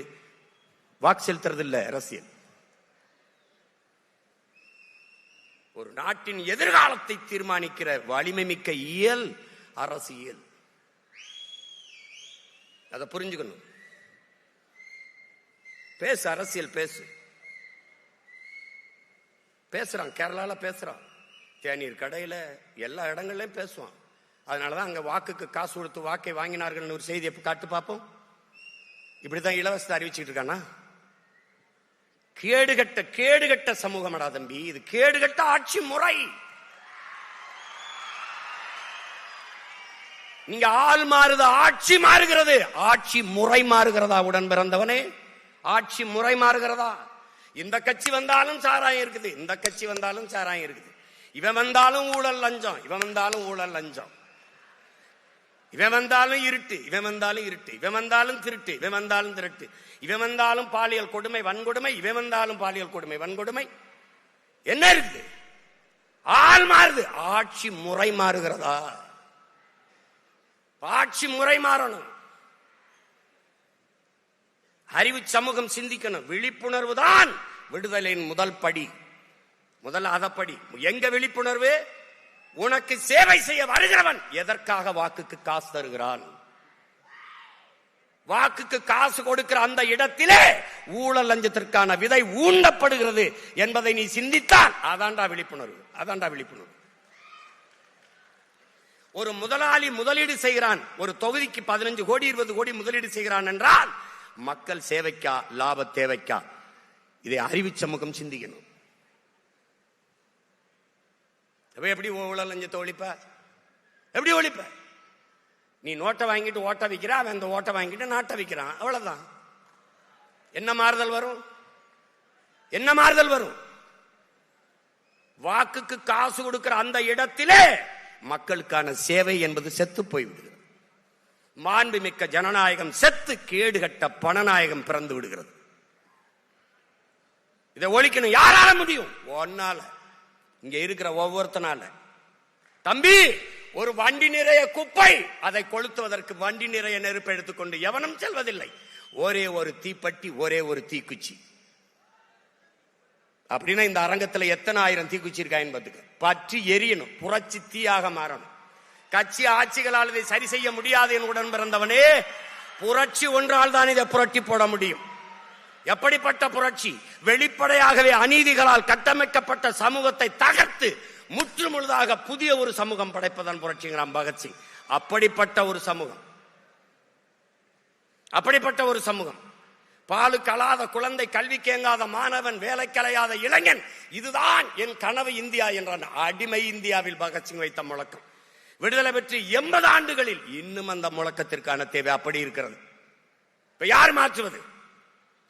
வாக்கு செலுத்துறது இல்ல அரசியல். ஒரு நாட்டின் எதிர்காலத்தை தீர்மானிக்கிற வலிமை மிக்க இயல் அரசியல். அதை புரிஞ்சுக்கணும். பேசு, அரசியல் பேசு. பேசுறான், கேரளால பேசுறான், தேநீர் கடையில எல்லா இடங்கள்லயும் பேசுவான். அதனாலதான் அங்க வாக்குக்கு காசு கொடுத்து வாக்கை வாங்கினார்கள் ஒரு செய்தியை காட்டு பார்ப்போம். இப்படிதான் இலவசத்தை அறிவிச்சுட்டு இருக்கானா? கேடுகட்ட சமூகமடா தம்பி, இது கேடுகட்ட ஆட்சி முறை. நீங்க ஆள் மாறுது, ஆட்சி மாறுகிறது. ஆட்சி முறை மாறுகிறதா? உடன் பிறந்தவனே, ஆட்சி முறை மாறுகிறதா? இந்த கட்சி வந்தாலும் சாராயம் இருக்குது, இந்த கட்சி வந்தாலும் சாராயம் இருக்குது. இவன் வந்தாலும் ஊழல் லஞ்சம், இவன் வந்தாலும் ஊழல் லஞ்சம். இவன் வந்தாலும் இருட்டு, இவன் வந்தாலும் இருட்டு. இவன் வந்தாலும் திருட்டு, இவன் வந்தாலும் திருட்டு. இவன் வந்தாலும் பாலியல் கொடுமை வன்கொடுமை, இவன் வந்தாலும் பாலியல் கொடுமை வன்கொடுமை. என்ன இருக்குது? ஆள் மாறுது, ஆட்சி முறை மாறுகிறதா? ஆட்சி முறை மாறணும். அறிவு சமூகம் சிந்திக்கணும். விழிப்புணர்வு தான் விடுதலையின் முதல் படி, முதல் அதப்படி. எங்க விழிப்புணர்வு? உனக்கு சேவை செய்ய வருகிறவன் எதற்காக வாக்குக்கு காசு தருகிறான்? வாக்குக்கு காசு கொடுக்கிற அந்த இடத்திலே ஊழல் லஞ்சத்திற்கான விதை ஊண்டப்படுகிறது என்பதை நீ சிந்தித்தால் அதான்டா விழிப்புணர்வு, அதான்டா விழிப்புணர்வு. ஒரு முதலாளி முதலீடு செய்கிறான், ஒரு தொகுதிக்கு 15 கோடி 20 கோடி முதலீடு செய்கிறான் என்றால் மக்கள் சேவைக்கா லாப தேவைக்கா? இதை அறிவு சமூகம் சிந்திக்கணும். எப்படி ஊழல் லஞ்சத்தை ஒழிப்ப? எப்படி ஒழிப்ப? நீ நோட்டை வாங்கிட்டு ஓட்ட வைக்கிற, அவன் அந்த ஓட்டை வாங்கிட்டு நாட்டை வைக்கிறான், அவ்வளவுதான். என்ன மாறுதல் வரும்? என்ன மாறுதல் வரும்? வாக்குக்கு காசு கொடுக்கிற அந்த இடத்திலே மக்களுக்கான சேவை என்பது செத்து போய்விடுகிறது. மாண்புமிக்க ஜனநாயகம் செத்து கேடுகட்ட பணநாயகம் பிறந்து விடுகிறது. இதை ஒழிக்கணும். யாரால முடியும்? ஒன்னால, இங்க இருக்கிற ஒவ்வொருத்தனால. தம்பி, ஒரு வண்டி நிறைய குப்பை, அதை கொளுத்துவதற்கு வண்டி நிறைய நெருப்பு எடுத்துக்கொண்டு எவனும் செல்வதில்லை. ஒரே ஒரு தீப்பெட்டி, ஒரே ஒரு தீக்குச்சி. அப்படின்னா இந்த அரங்கத்துல எத்தனை ஆயிரம் தீக்குச்சி இருக்காயின்னு பார்த்துக்க. பற்றி எரியணும், புரட்சி தீயாக மாறணும். கட்சி ஆட்சிகளால் இதை சரி செய்ய முடியாது என் உடன் பிறந்தவனே. புரட்சி ஒன்றால் தான் இதை புரட்டி போட முடியும். எப்படிப்பட்ட புரட்சி? வெளிப்படையாகவே அநீதிகளால் கட்டமைக்கப்பட்ட சமூகத்தை தகர்த்து முற்று முழுதாக புதிய ஒரு சமூகம் படைப்பதன் புரட்சிங்கிறான் பகத்சிங். அப்படிப்பட்ட ஒரு சமூகம், அப்படிப்பட்ட ஒரு சமூகம். பாலு கலாத குழந்தை, கல்வி கேங்காத மாணவன், வேலை கலையாத இளைஞன், இதுதான் என் கனவு இந்தியா என்றான். அடிமை இந்தியாவில் பகத்சிங் வைத்த முழக்கம் விடுதலை பெற்று 80 ஆண்டுகளில் இன்னும் அந்த முழக்கத்திற்கான தேவை அப்படி இருக்கிறது. இப்ப யார் மாற்றுவது?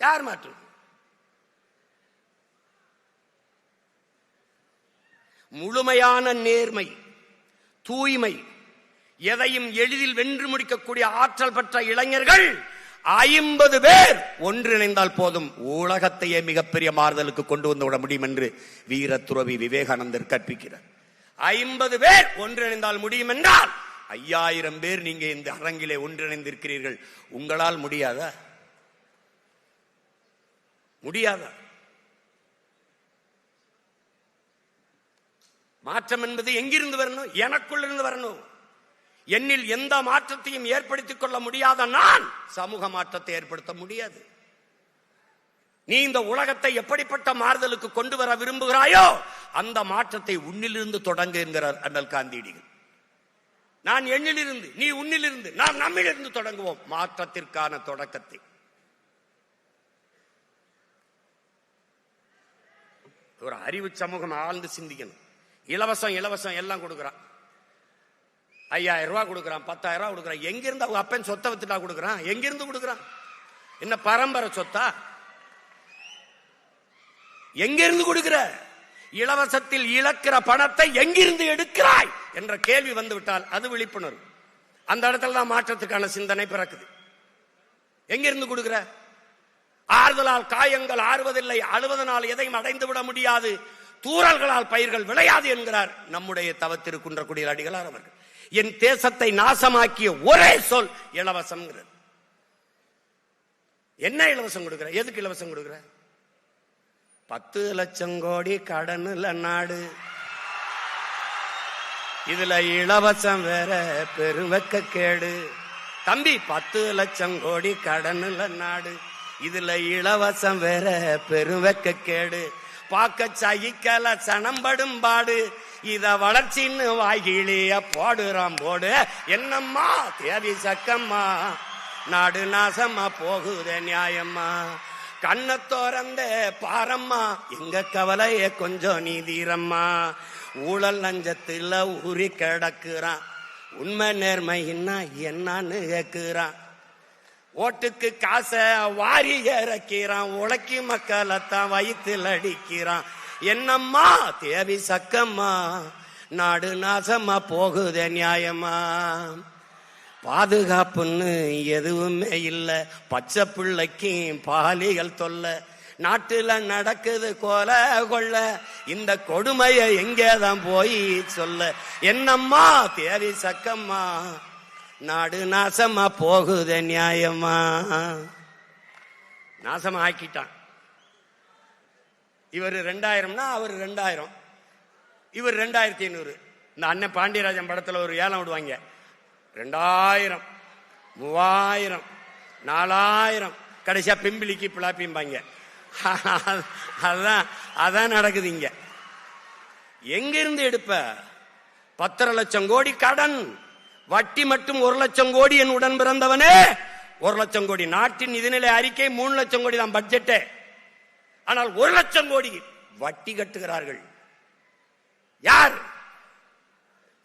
யார் மாற்றுவது? முழுமையான நேர்மை, தூய்மை, எதையும் எளிதில் வென்று முடிக்கக்கூடிய ஆற்றல் பெற்ற இளைஞர்கள் 50 பேர் ஒன்றிணைந்தால் போதும், உலகத்தையே மிகப்பெரிய மாறுதலுக்கு கொண்டு வந்து விட முடியும் என்று வீர துறவி விவேகானந்தர் கற்பிக்கிறார். 50 பேர் ஒன்றிணைந்தால் முடியும் என்றால் 5000 பேர் நீங்க இந்த அரங்கிலே ஒன்றிணைந்திருக்கிறீர்கள். உங்களால் முடியாதா? முடியாதா? மாற்றம் என்பது எங்கிருந்து வரணும்? எனக்குள்ள இருந்து வரணும். என்னில் எந்த மாற்றத்தையும் ஏற்படுத்திக் கொள்ள முடியாத நான் சமூக மாற்றத்தை ஏற்படுத்த முடியாது. நீ இந்த உலகத்தை எப்படிப்பட்ட மாறுதலுக்கு கொண்டு வர விரும்புகிறாயோ அந்த மாற்றத்தை உன்னிலிருந்து தொடங்கு என்கிறார் அண்ணல் காந்தியடிகள். நான் எண்ணிலிருந்து, நீ உன்னிலிருந்து, நாம் நம்மிலிருந்து தொடங்குவோம் மாற்றத்திற்கான தொடக்கத்தை. ஒரு அறிவு சமூகம் ஆழ்ந்து சிந்திக்கணும். இலவசம் இலவசம் எல்லாம் கொடுக்கிறான். 5000 ரூபாய் கொடுக்குறான், 10,000 ரூபாய் கொடுக்குறான். எங்கிருந்து அவங்க அப்பன் சொத்தை வித்துட்டா கொடுக்குறான்? எங்கிருந்து கொடுக்குறான்? என்ன பரம்பரை சொத்தா? எங்கிருந்து கொடுக்கிற? இலவசத்தில் இழக்கிற பணத்தை எங்கிருந்து எடுக்கிறாய் என்ற கேள்வி வந்து விட்டால் அது விழிப்புணர்வு. அந்த இடத்துல தான் மாற்றத்துக்கான சிந்தனை பிறக்குது. எங்கிருந்து கொடுக்கிற? ஆறுதலால் காயங்கள் ஆறுவதில்லை, அழுவதனால் எதையும் அடைந்து விட முடியாது, தூறல்களால் பயிர்கள் விளையாது என்கிறார் நம்முடைய தவத்திருக்குன்றக்குடியில் அடிகளார் அவர்கள். என் தேசத்தை நாசமாக்கிய ஒரே சொல் இலவசம். என்ன இலவசம் கொடுக்கிற? எதுக்கு இலவசம் கொடுக்கிற? 10 லட்சம் கோடி கடனுல நாடு, இதுல இலவசம் வேற பெருவெக்க கேடு. தம்பி, 10 லட்சம் கோடி கடனுல நாடு, இதுல இலவசம் வேற பெருவெக்க கேடு. பாக்க சகிக்கல சனம்படும் பாடு, இத வளர்ச்சின்னு வாய்கிளிய போடுறான் போடு. என்னம்மா தேவி சக்கம்மா, நாடு நாசமா போகுதே நியாயம்மா. கண்ண தோறந்த பாரம்மா, எங்க கவலைய கொஞ்சம் நீதீரம்மா. ஊழல் லஞ்சத்துல ஊறி கிடக்குறான், உண்மை நேர்மைன்னா என்னன்னு கேக்குறான். ஓட்டுக்கு காசை வாரி இறக்கிறான், உழைக்கி மக்களைத்தான் வயிற்றில் அடிக்கிறான். என்னம்மா தேவி சக்கம்மா, நாடு நாசமா போகுதே நியாயமா. பாதுகாப்புன்னு எதுவுமே இல்ல, பச்சை பிள்ளைக்கும் பாலிகள் தொல்ல. நாட்டுல நடக்குது கொல கொள்ள, இந்த கொடுமையை எங்கேதான் போய் சொல்ல. என்னம்மா தேவி சக்கம்மா, நாடு நாசமா போகுதே நியாயமா. நாசமா ஆக்கிட்டான். இவர் 2000னா அவர் 2000, இவர் 2500. இந்த அண்ணன் பாண்டியராஜன் படத்துல ஒரு ஏலம் விடுவாங்க, 2000, 3000, 4000, கடைசியா பிம்பிளிக்கு பிளாப்பிம்பாங்க. அதான் நடக்குது இங்க. எங்கிருந்து எடுப்ப? 10 லட்சம் கோடி கடன், வட்டி மட்டும் 1 லட்சம் கோடி. என் உடன் பிறந்தவனே, 1 லட்சம் கோடி. நாட்டின் நிதிநிலை அறிக்கை 3 லட்சம் கோடி தான் பட்ஜெட். ஆனால் 1 லட்சம் கோடி வட்டி கட்டுகிறார்கள். யார்?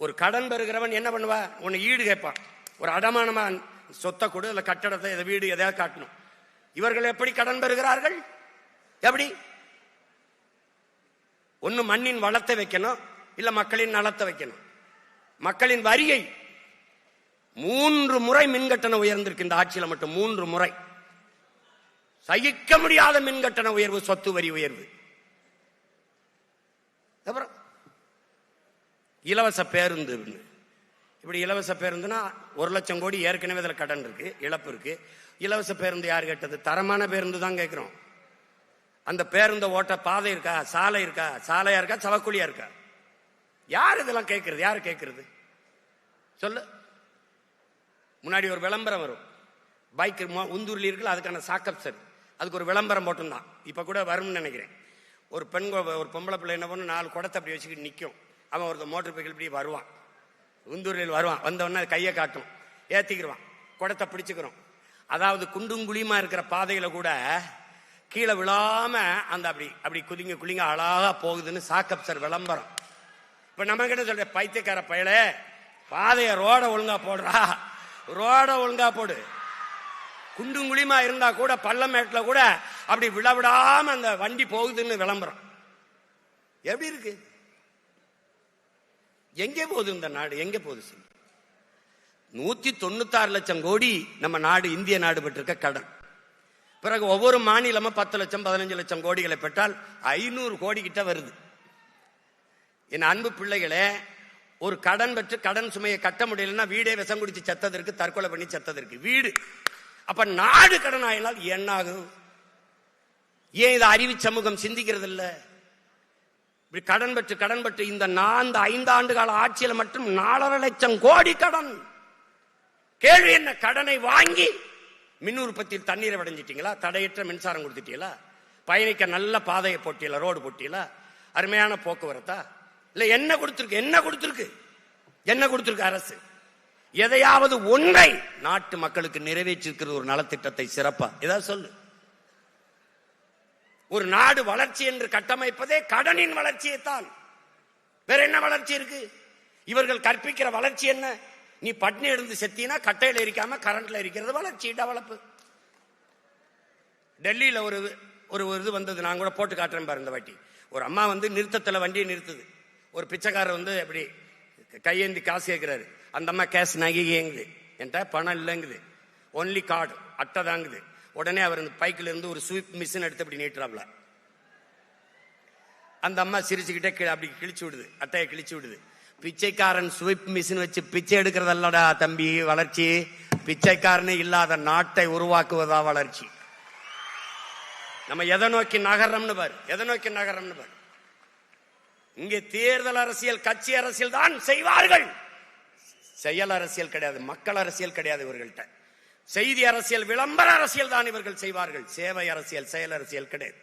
ஒரு கடன் பெறுகிறவன் என்ன பண்ணுவா? உன்னை ஈடு கேட்பான். ஒரு அடமானமா சொத்தை கொடு, இல்ல கட்டடத்தை, இதை வீடு எதையாவது காட்டணும். இவர்கள் எப்படி கடன் பெறுகிறார்கள்? எப்படி? ஒன்னு மண்ணின் வளத்தை வைக்கணும், இல்ல மக்களின் நலத்தை வைக்கணும். மக்களின் வரியை 3 முறை மின்கட்டணம் உயர்ந்திருக்கு இந்த ஆட்சியில மட்டும். 3 முறை. சகிக்க முடியாத மின்கட்டண உயர்வு, சொத்து வரி உயர்வு. அப்புறம் இலவச பேருந்து. இப்படி இலவச பேருந்துனா 1 லட்சம் கோடி ஏற்கனவே அதில் கடன் இருக்கு, இழப்பு இருக்கு. இலவச பேருந்து யார் கேட்டது? தரமான பேருந்து தான் கேட்கிறோம். அந்த பேருந்த ஓட்ட பாதை இருக்கா, சாலை இருக்கா, சாலையா இருக்கா, சவக்குழியா இருக்கா? யார் இதெல்லாம் கேட்கறது? யாரு கேட்கறது சொல்லு. முன்னாடி ஒரு விளம்பரம் வரும், பைக் உந்தூர்ல இருக்குல்ல, அதுக்கான சாக்கப் சார், அதுக்கு ஒரு விளம்பரம் போட்டுந்தான். இப்ப கூட வரும்னு நினைக்கிறேன். ஒரு பெண், ஒரு பொம்பளை பிள்ளை என்ன பண்ணும், 4 குடத்தை அப்படி வச்சுக்கிட்டு நிற்கும். அவன் ஒரு மோட்டர் சைக்கிள் இப்படி வருவான், உந்தூரில் வருவான். வந்தவொடனே கையை காட்டும், ஏத்திக்கிடுவான், குடத்தை பிடிச்சுக்கிறோம். அதாவது குண்டும் குழியுமா இருக்கிற பாதையில கூட கீழே விழாம அந்த அப்படி அப்படி குதிங்க குளிங்க அழகா போகுதுன்னு சாக்கப் சார் விளம்பரம். இப்ப நம்ம கிட்ட சொல்ற, பைத்தியக்கார பயல, பாதைய ரோட ஒழுங்கா போடுறா, ரோட ஒழுங்கா போடு. குண்டும் குழியுமா இருந்தா கூட பள்ளமேட்டுல கூட அப்படி விழவிடாம அந்த வண்டி போகுதுன்னு விளம்பரம். எப்படி இருக்கு? எங்கே போகுது இந்த நாடு? எங்கே போகுது? 196 லட்சம் கோடி நம்ம நாடு, இந்திய நாடு பெற்றிருக்க கடன். பிறகு ஒவ்வொரு மாநிலமும் 10 லட்சம் 15 லட்சம் கோடிகளை பெற்றால் 500 கோடி கிட்ட வருது. என் அன்பு பிள்ளைகளே, ஒரு கடன் பெற்று கடன் சுமையை கட்ட முடியலன்னா வீடே விஷம் குடிச்சு செத்ததற்கு, தற்கொலை பண்ணி செத்ததற்கு வீடு. அப்ப நாடு கடன் ஆயினால் என்ன ஆகும்? ஏன் இதை அறிவு சமூகம் சிந்திக்கிறது இல்ல? இப்படி கடன் பெற்று இந்த 5 ஆண்டு கால ஆட்சியில மட்டும் 4.5 லட்சம் கோடி கடன். கேள்வி என்ன? கடனை வாங்கி மின் உற்பத்தியில் தண்ணீரை வடைஞ்சிட்டீங்களா? தடையற்ற மின்சாரம் கொடுத்துட்டீங்களா? பயணிக்க நல்ல பாதையை போட்டீங்களா? ரோடு போட்டீங்களா? அருமையான போக்குவரத்தா? இல்ல என்ன கொடுத்திருக்கு? என்ன கொடுத்திருக்கு அரசு? எதையாவது ஒன்றை நாட்டு மக்களுக்கு நிறைவேற்றிருக்கிற ஒரு நலத்திட்டத்தை சிறப்பா ஏதாவது சொல்லு. ஒரு நாடு வளர்ச்சி என்று கட்டமைப்பதே கடனின் வளர்ச்சியை தான். வேற என்ன வளர்ச்சி இருக்கு? இவர்கள் கற்பிக்கிற வளர்ச்சி என்ன? நீ பட்னி எடுத்து செத்தினா கட்டையில எரிக்காம கரண்ட்ல எரிக்கிறது வளர்ச்சி, டெவலப்பு. டெல்லியில ஒரு இது வந்தது, நான் கூட போட்டு காட்டுறேன் பாரு இந்த வாட்டி. ஒரு அம்மா வந்து நிறுத்தத்துல வண்டியை நிறுத்துது. ஒரு பிச்சைக்காரர் வந்து அப்படி கையேந்தி காசு கேட்கிறாரு. அந்த அம்மா கேஷ் நகைங்குது, என்கிட்ட பணம் இல்லைங்குது, ஒன்லி கார்டு, அட்டை தாங்குது. உடனே அவர் இந்த பைக்கில் இருந்து ஒரு ஸ்வீப் மிஷின் எடுத்து அப்படி நீட்டுறாப்ல. அந்த அம்மா சிரிச்சுக்கிட்டே அப்படி கிழிச்சு விடுது, அட்டையை கிழிச்சு விடுது. பிச்சைக்காரன் ஸ்வீப் மிஷின் வச்சு பிச்சை எடுக்கிறதல்லடா தம்பி வளர்ச்சி, பிச்சைக்காரனே இல்லாத நாட்டை உருவாக்குவதா வளர்ச்சி. நம்ம எதை நோக்கி நகரம்னு பாரு, எதை நோக்கி நகரம்னு பாரு. இங்கே தேர்தல் அரசியல், கட்சி அரசியல் தான் செய்வார்கள், செயல் அரசியல் கிடையாது, மக்கள் அரசியல் கிடையாது இவர்கள்ட்ட. செய்தி அரசியல், விளம்பர அரசியல் தான் இவர்கள் செய்வார்கள், சேவை அரசியல், செயல் அரசியல் கிடையாது.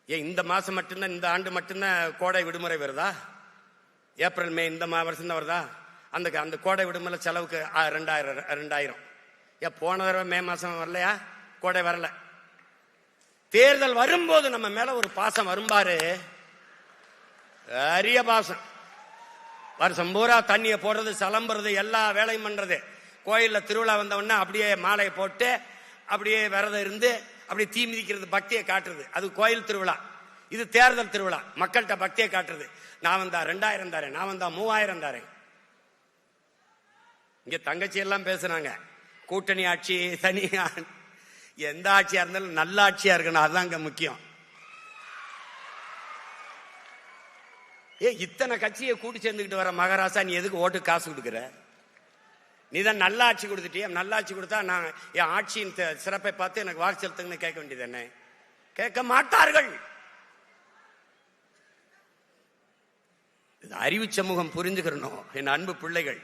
ஏன் இந்த மாசம் மட்டும்தான், இந்த ஆண்டு மட்டும்தான் கோடை விடுமுறை வருதா? ஏப்ரல் மே இந்த வருஷம் தான் வருதா? அந்த கோடை விடுமுறை செலவுக்கு 2000. ஏன் போன தடவை மே மாசம் வரலையா? கோடை வரல. தேர்தல் வரும்போது நம்ம மேல ஒரு பாசம் வரும்பாரு, அரிய பாசம். வருஷம் பூரா தண்ணியை போடுறது, சலம்புறது, எல்லா வேலையும் பண்றது. கோயில்ல திருவிழா வந்த உடனே அப்படியே மாலையை போட்டு அப்படியே விரதம் இருந்து அப்படி தீ மிதிக்கிறது, பக்தியை காட்டுறது. அது கோயில் திருவிழா. இது தேர்தல் திருவிழா, மக்கள்கிட்ட பக்தியை காட்டுறது. நான் வந்தா 2000 தரேன், நான் வந்தா 3000 தரேன். இங்க தங்கச்சி எல்லாம் பேசுறாங்க, கூட்டணி ஆட்சி, தனி, எந்த ஆட்சியா இருந்தாலும் நல்ல ஆட்சியா இருக்கணும், அதுதான் இங்க முக்கியம். இத்தனை கட்சியை கூட்டி சேர்ந்துக்கிட்டு வர மகாராசா, நீ எதுக்கு ஓட்டு காசு கொடுக்குற? நீ தான் நல்ல ஆட்சி கொடுத்துட்டிய. நல்ல ஆட்சி கொடுத்தா நான் என் ஆட்சியின் சிறப்பை பார்த்து எனக்கு வாக்கு செலுத்துங்கன்னு கேட்க வேண்டியது என்ன? கேட்க மாட்டார்கள். அறிவு சமூகம் புரிஞ்சுக்கிறணும் என் அன்பு பிள்ளைகள்.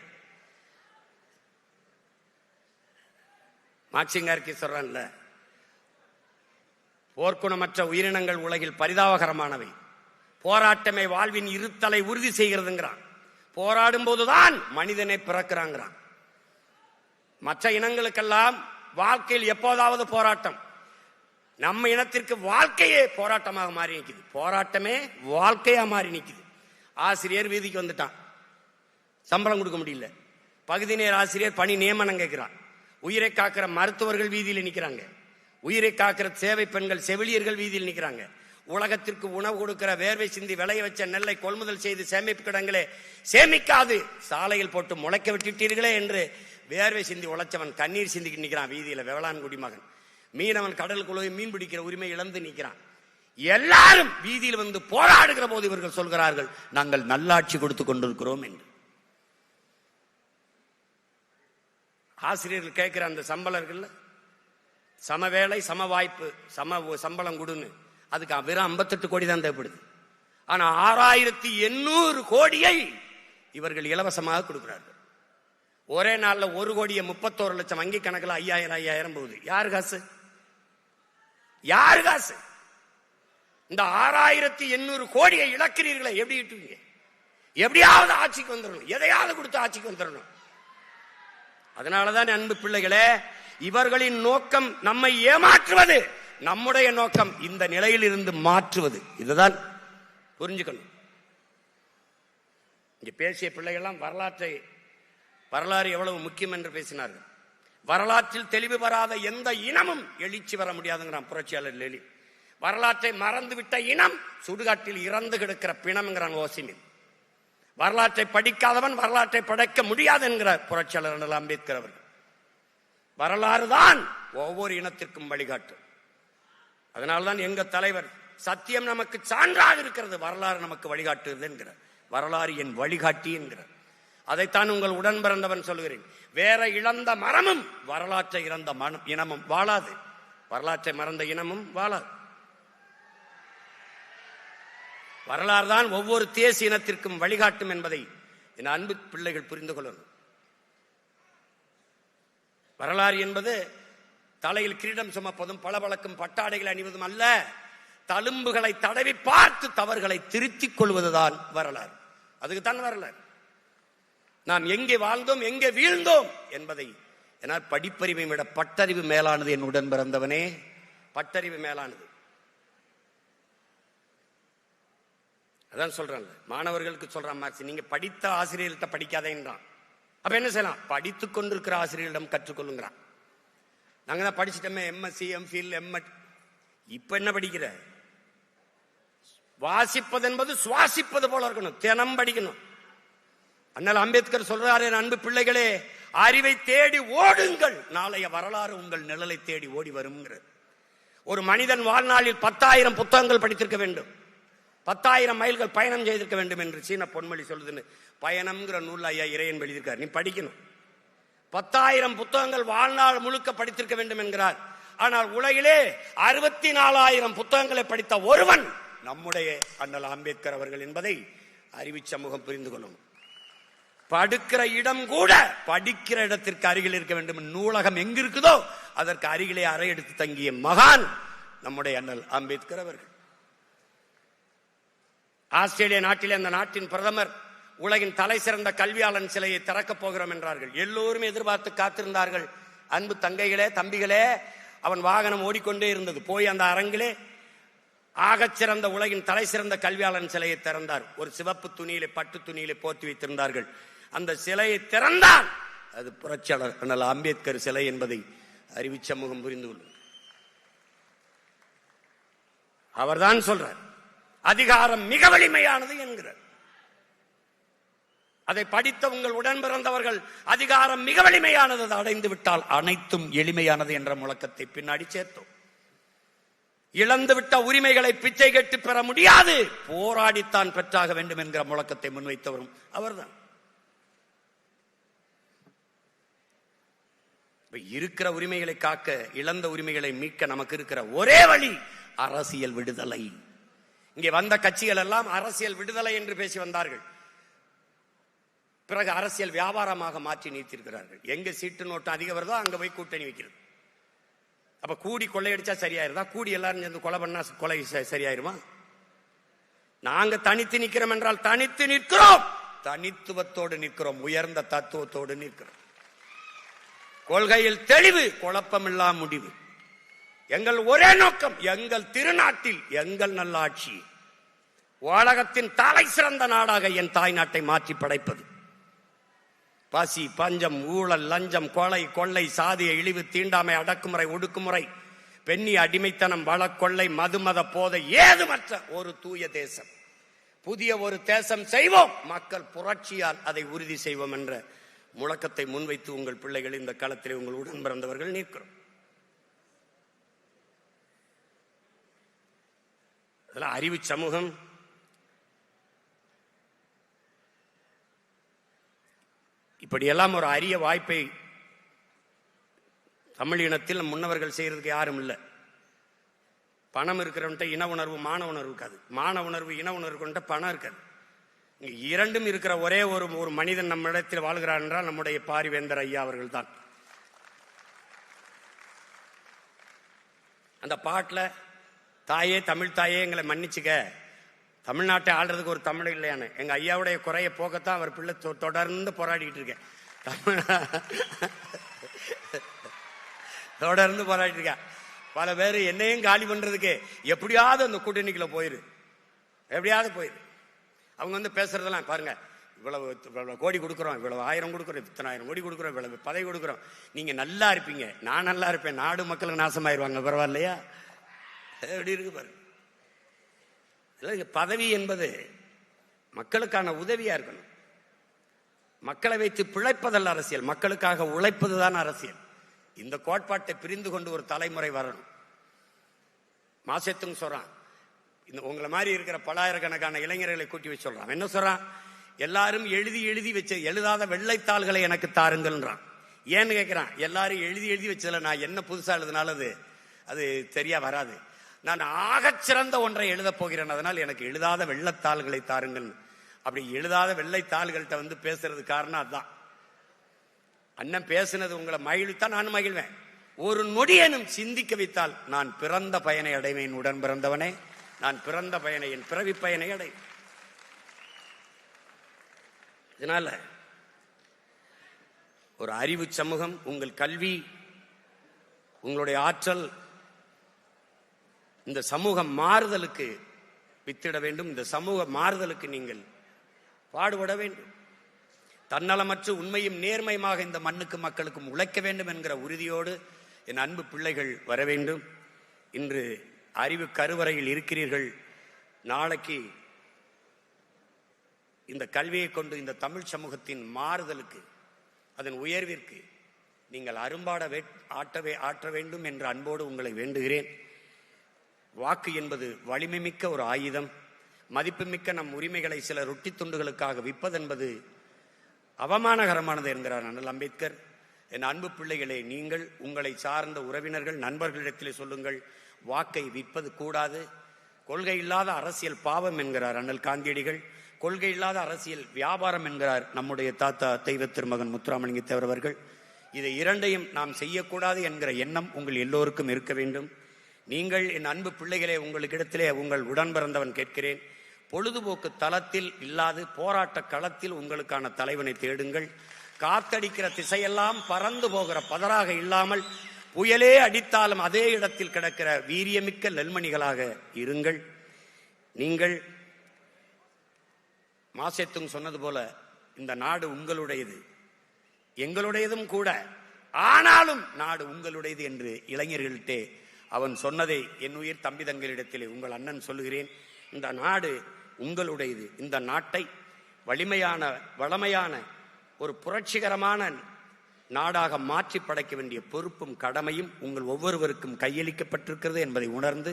மார்க்சிங்கார்கி சொல்றான்ல, போர்க்குணமற்ற உயிரினங்கள் உலகில் பரிதாபகரமானவை, போராட்டமே வாழ்வின் இருத்தலை உறுதி செய்கிறதுங்கிறான். போராடும் போதுதான் மனிதனை பிறக்கிறாங்கிறான். மற்ற இனங்களுக்கெல்லாம் வாழ்க்கையில் எப்போதாவது போராட்டம், நம்ம இனத்திற்கு வாழ்க்கையே போராட்டமாக மாறி நிற்குது. போராட்டமே வாழ்க்கையா மாறி நிற்குது. ஆசிரியர் வீதிக்கு வந்துட்டான், சம்பளம் கொடுக்க முடியல. பகுதி நேர ஆசிரியர் பணி நியமனம் கேட்கிறான். உயிரை காக்கிற மருத்துவர்கள் வீதியில் நிற்கிறாங்க. உயிரை காக்கிற சேவை பெண்கள், செவிலியர்கள் வீதியில் நிற்கிறாங்க. உலகத்திற்கு உணவு கொடுக்கிற வேர்வை சிந்தி விளைய வச்ச நெல்லை கொள்முதல் செய்து சேமிப்பு கிடங்களே சேமிக்காது சாலையில் போட்டு முளைக்க விட்டுட்டீர்களே என்று வேர்வை சிந்தி உழைச்சவன் கண்ணீர் சிந்திக்கு நிற்கிறான் வீதியில. வேளாண் குடிமகன் மீனவன் கடலுக்குள்ளே மீன் பிடிக்கிற உரிமை இழந்து நிற்கிறான். எல்லாரும் வீதியில் வந்து போராடுகிற போது இவர்கள் சொல்கிறார்கள், நாங்கள் நல்லாட்சி கொடுத்துக் கொண்டிருக்கிறோம் என்று. ஆசிரியர்கள் கேட்கிற அந்த சம்பளம் இருக்குல்ல, சம வேலை சம வாய்ப்பு சம்பளம் கொடுன்னு, அதுக்கு வெறும் 58 கோடி தான் தேவைப்படுது. ஆனா 6800 கோடியை இவர்கள் இலவசமாக கொடுக்கிறார்கள். ஒரே நாள்ல 1 கோடியே 31 லட்சம், வங்கி கணக்கில் 5000 போகுது. யாரு காசு? யாரு காசு? இந்த 6800 கோடியை இழக்கிறீர்களே, எப்படி இட்டுவீங்க? எப்படியாவது ஆட்சிக்கு வந்துடணும், எதையாவது கொடுத்து ஆட்சிக்கு வந்துடணும். அதனாலதான் அன்பு பிள்ளைகளே, இவர்களின் நோக்கம் நம்மை ஏமாற்றுவது, நம்முடைய நோக்கம் இந்த நிலையில் இருந்து மாற்றுவது. இதுதான் புரிஞ்சுக்கணும். இங்க பேசிய பிள்ளைகள்லாம் வரலாறு எவ்வளவு முக்கியம் என்று பேசினார்கள். வரலாற்றில் தெளிவு பெறாத எந்த இனமும் எழுச்சி வர முடியாதுங்கிறான் புரட்சியாளர் லெனின். வரலாற்றை மறந்துவிட்ட இனம் சுடுகாட்டில் இறந்து கிடக்கிற பிணம்ங்கிறான் ஓசிமின். வரலாற்றை படிக்காதவன் வரலாற்றை படைக்க முடியாது என்கிறார் புரட்சியாளர் அம்பேத்கர் அவர்கள். வரலாறு தான் ஒவ்வொரு இனத்திற்கும் வழிகாட்டு. அதனால்தான் எங்க தலைவர், சத்தியம் நமக்கு சான்றாக இருக்கிறது, வரலாறு நமக்கு வழிகாட்டுகிறது என்கிறார். வரலாறு என் வழிகாட்டி என்கிறார். அதைத்தான் உங்கள் உடன் பிறந்தவன் சொல்கிறேன். வேற இழந்த மரமும் வரலாற்றை இறந்த இனமும் வாழாது, வரலாற்றை மறந்த இனமும் வாழாது. வரலாறு தான் ஒவ்வொரு தேசிய இனத்திற்கும் வழிகாட்டும் என்பதை என் அன்பு பிள்ளைகள் புரிந்து கொள்ளணும். வரலாறு என்பது தலையில் கிரீடம் சுமப்பதும் பளபளக்கும் பட்டாடைகளை அணிவதும் அல்ல, தழும்புகளை தடவி பார்த்து தவறுகளை திருத்திக் கொள்வதுதான் வரலாறு. அதுக்குத்தான் வரலாறு. நாம் எங்கே வாழ்ந்தோம், எங்கே வீழ்ந்தோம் என்பதை. ஏன்னா படிப்பறிவை விட பட்டறிவு மேலானது என் உடன் பிறந்தவனே, பட்டறிவு மேலானது. அதான் சொல்றேன், மாணவர்களுக்கு சொல்றான் மார்க்ஸ், நீங்க படித்த ஆசிரியர்கிட்ட படிக்காதேன்றான். அப்ப என்ன செய்யலாம்? படித்துக் கொண்டிருக்கிற ஆசிரியரிடம் கற்றுக்கொள்ளுங்கிறான். நாங்க தான் படிச்சுட்டோமே, எம்எஸ்சி, எம்ஃபில், எம்எட். இப்ப என்ன படிக்கிற? வாசிப்பது என்பது சுவாசிப்பது போல இருக்கணும், தினம் படிக்கணும். அண்ணல் அம்பேத்கர் சொல்றாரு, அன்பு பிள்ளைகளே, அறிவை தேடி ஓடுங்கள், நாளைய வரலாறு உங்கள் நிழலை தேடி ஓடி வரும். ஒரு மனிதன் வாழ்நாளில் 10,000 புத்தகங்கள் படித்திருக்க வேண்டும், 10,000 மைல்கள் பயணம் செய்திருக்க வேண்டும் என்று சீன பொன்மொழி சொல்லுதுன்னு பயணம்ங்கிற நூல் ஐயா இறையன் எழுதியிருக்கார். நீ படிக்கணும். 10,000 புத்தகங்கள் வாழ்நாள் முழுக்க படித்திருக்க வேண்டும் என்கிறார். ஆனால் உலகிலே 64,000 புத்தகங்களை படித்த ஒருவன் நம்முடைய அண்ணல் அம்பேத்கர் அவர்கள் என்பதை அறிவு சமூகம் புரிந்து கொள்ளும். படுக்கிற இடம் கூட படிக்கிற இடத்திற்கு அருகில் இருக்க வேண்டும். நூலகம் எங்க இருக்குதோ அதற்கு அருகிலே அறை எடுத்து தங்கிய மகான் நம்முடைய அண்ணல் அம்பேத்கர் அவர்கள். ஆஸ்திரேலிய நாட்டிலே அந்த நாட்டின் பிரதமர் உலகின் தலை சிறந்த கல்வியாளன் சிலையை திறக்கப் போகிறோம் என்றார்கள். எல்லோரும் எதிர்பார்த்து காத்திருந்தார்கள். அன்பு தங்கைகளே, தம்பிகளே, அவன் வாகனம் ஓடிக்கொண்டே இருந்தது. போய் அந்த அரங்கிலே ஆகச்சிறந்த உலகின் தலை சிறந்த கல்வியாளன் சிலையை திறந்தார். ஒரு சிவப்பு துணியிலே, பட்டு துணியிலே போர்த்தி வைத்திருந்தார்கள். அந்த சிலையை திறந்தான். அது புரட்சியாளர் அண்ணல் அம்பேத்கர் சிலை என்பதை அறிவு சமூகம் புரிந்து கொள்ளும். அவர்தான் சொல்றார், அதிகாரம் மிக வலிமையானது என்கிறார். அதை படித்த உங்கள் உடன் பிறந்தவர்கள் அதிகாரம் மிக வலிமையானது, அடைந்து விட்டால் அனைத்தும் எளிமையானது என்ற முழக்கத்தை பின்னாடி சேர்த்தோம். இழந்துவிட்ட உரிமைகளை பிச்சை கேட்டு பெற முடியாது, போராடித்தான் பெற்றாக வேண்டும் என்கிற முழக்கத்தை முன்வைத்தவரும் அவர்தான். இருக்கிற உரிமைகளை காக்க, இழந்த உரிமைகளை மீட்க நமக்கு இருக்கிற ஒரே வழி அரசியல் விடுதலை. இங்கே வந்த கட்சிகள் எல்லாம் அரசியல் விடுதலை என்று பேசி வந்தார்கள். பிறகு அரசியல் வியாபாரமாக மாற்றி நீத்திருக்கிறார்கள். எங்க சீட்டு நோட்டம் அதிகம் வருதோ அங்க போய் கூட்டணி வைக்கிறது. அப்ப கூடி கொள்ளையடிச்சா சரியாயிருதா? கூடி எல்லாரும் சேர்ந்து கொலை பண்ணா கொலை சரியாயிருமா? நாங்க தனித்து நிற்கிறோம் என்றால் தனித்து நிற்கிறோம், தனித்துவத்தோடு நிற்கிறோம், உயர்ந்த தத்துவத்தோடு நிற்கிறோம். கொள்கையில் தெளிவு, குழப்பமில்லா முடிவு. எங்கள் ஒரே நோக்கம், எங்கள் திருநாட்டில் எங்கள் நல்லாட்சி, உலகத்தின் தலை சிறந்த நாடாக என் தாய் நாட்டை மாற்றி படைப்பது. பசி, பஞ்சம், ஊழல், லஞ்சம், கொலை, கொள்ளை, சாதிய இழிவு, தீண்டாமை, அடக்குமுறை, ஒடுக்குமுறை, பெண்ணி அடிமைத்தனம், வளக்கொள்ளை, மதுமத போதை ஏதுமற்ற ஒரு தூய தேசம், புதிய ஒரு தேசம் செய்வோம், மக்கள் புரட்சியால் அதை உறுதி செய்வோம் என்ற முழக்கத்தை முன்வைத்து உங்கள் பிள்ளைகள் இந்த களத்திலே உங்கள் உடன் பிறந்தவர்கள் நிற்கிறோம். அதெல்லாம் அறிவு சமூகம் இப்படியெல்லாம் ஒரு அரிய வாய்ப்பை தமிழ் இனத்தில் முன்னவர்கள் செய்யறதுக்கு யாரும் இல்லை. பணம் இருக்கிறவன்ட்ட இன உணர்வு, மான உணர்வு இருக்காது. மான உணர்வு, இன உணர்வு கொண்ட பணம் இருக்காது. இங்க இரண்டும் இருக்கிற ஒரே ஒரு மனிதன் நம்ம இடத்தில் வாழ்கிறார் என்றால் நம்முடைய பாரிவேந்தர் ஐயா அவர்கள் தான். அந்த பாட்டில் தாயே, தமிழ் தாயே எங்களை மன்னிச்சுக்க, தமிழ்நாட்டை ஆள்றதுக்கு ஒரு தமிழ் இல்லையானு எங்க ஐயாவுடைய குறைய போக்கத்தான் அவர் பிள்ளை தொடர்ந்து போராடிட்டு இருக்கேன். தொடர்ந்து போராடிட்டு இருக்கேன். பல பேர் என்னையும் காலி பண்றதுக்கு எப்படியாவது அந்த கூட்டணிக்குள்ள போயிரு, எப்படியாவது போயிரு. அவங்க வந்து பேசுறதெல்லாம் பாருங்க, இவ்வளவு கோடி கொடுக்குறோம், இவ்வளவு 1000 கொடுக்குறோம், இத்தனை 1000 கோடி கொடுக்குறோம், இவ்வளவு பதவி கொடுக்குறோம், நீங்க நல்லா இருப்பீங்க, நான் நல்லா இருப்பேன், நாடு மக்களுக்கு நாசமாயிருவாங்க, பரவாயில்லையா? எப்படி இருக்கு பாருங்க. பதவி என்பது மக்களுக்கான உதவியா இருக்கணும். மக்களை வைத்து பிழைப்பதல்ல அரசியல், மக்களுக்காக உழைப்பதுதான் அரசியல். இந்த கோட்பாட்டை பிரிந்து கொண்டு ஒரு தலைமுறை வரணும். மாசத்துங்க சொல்றான், இந்த உங்களை மாதிரி இருக்கிற பலாயிரக்கணக்கான இளைஞர்களை கூட்டி வச்சு சொல்றான். என்ன சொல்றான்? எல்லாரும் எழுதி எழுதி வச்ச எழுதாத வெள்ளைத்தாள்களை எனக்கு தாருங்கள்ன்றான். ஏன்னு கேட்கிறான். எல்லாரும் எழுதி எழுதி வச்சதுல நான் என்ன புதுசா எழுதினாலும் அது சரியா வராது. நான் ஆகச்சிறந்த ஒன்றை எழுத போகிறேன், அதனால் எனக்கு எழுதாத வெள்ளைத்தாள்களை தாருங்கள். அப்படி எழுதாத வெள்ளைத்தாள்கள்கிட்ட வந்து பேசுறது காரணம் அதுதான். அண்ணன் பேசுனது உங்களை மகிழ்வித்தான் நான் மகிழ்வேன். ஒரு நொடியேனும் சிந்திக்க வைத்தால் நான் பிறந்த பயனை அடைவேன். உடன் பிறந்தவனே, நான் பிறந்த பயனை, என் பிறவி பயனை அடை. இதனால ஒரு அறிவு சமூகம், உங்கள் கல்வி, உங்களுடைய ஆற்றல் இந்த சமூகம் மாறுதலுக்கு வித்திட வேண்டும். இந்த சமூக மாறுதலுக்கு நீங்கள் பாடுபட வேண்டும். தன்னலமற்று உண்மையும் நேர்மையுமாக இந்த மண்ணுக்கு மக்களுக்கும் உழைக்க வேண்டும் என்கிற உறுதியோடு என் அன்பு பிள்ளைகள் வர வேண்டும். இன்று அறிவு கருவறையில் இருக்கிறீர்கள். நாளைக்கு இந்த கல்வியை கொண்டு இந்த தமிழ் சமூகத்தின் மாறுதலுக்கு, அதன் உயர்விற்கு நீங்கள் அரும்பாட ஆற்ற வேண்டும் என்ற அன்போடு உங்களை வேண்டுகிறேன். வாக்கு என்பது வலிமை மிக்க ஒரு ஆயுதம். மதிப்புமிக்க நம் உரிமைகளை சில ரொட்டி துண்டுகளுக்காக விற்பதென்பது அவமானகரமானது என்கிறார் அண்ணல் அம்பேத்கர். என் அன்பு பிள்ளைகளே, நீங்கள் உங்களை சார்ந்த உறவினர்கள், நண்பர்களிடத்திலே சொல்லுங்கள், வாக்கை விற்பது கூடாது. கொள்கை இல்லாத அரசியல் பாவம் என்கிறார் அண்ணல் காந்தியடிகள். கொள்கை இல்லாத அரசியல் வியாபாரம் என்கிறார் நம்முடைய தாத்தா தெய்வ திருமகன் முத்துராமலிங்க தேவர் அவர்கள். இதை இரண்டையும் நாம் செய்யக்கூடாது என்கிற எண்ணம் உங்கள் எல்லோருக்கும் இருக்க வேண்டும். நீங்கள் என் அன்பு பிள்ளைகளே, உங்களுக்கிடத்திலே உங்கள் உடன் பிறந்தவன் கேட்கிறேன், பொழுதுபோக்கு தளத்தில் இல்லாது போராட்ட களத்தில் உங்களுக்கான தலைவனை தேடுங்கள். காத்தடிக்கிற திசையெல்லாம் பறந்து போகிற பதறாக இல்லாமல் புயலே அடித்தாலும் அதே இடத்தில் கிடக்கிற வீரியமிக்க நெல்மணிகளாக இருங்கள். நீங்கள் மாசேத்துங் சொன்னது போல இந்த நாடு உங்களுடையது, எங்களுடையதும் கூட, ஆனாலும் நாடு உங்களுடையது என்று இளைஞர்கள்டே அவன் சொன்னதை என் உயிர் தம்பி தங்களிடத்திலே உங்கள் அண்ணன் சொல்லுகிறேன். இந்த நாடு உங்களுடையது. இந்த நாட்டை வளமையான ஒரு புரட்சிகரமான நாடாக மாற்றி படைக்க வேண்டிய பொறுப்பும் கடமையும் உங்கள் ஒவ்வொருவருக்கும் கையளிக்கப்பட்டிருக்கிறது என்பதை உணர்ந்து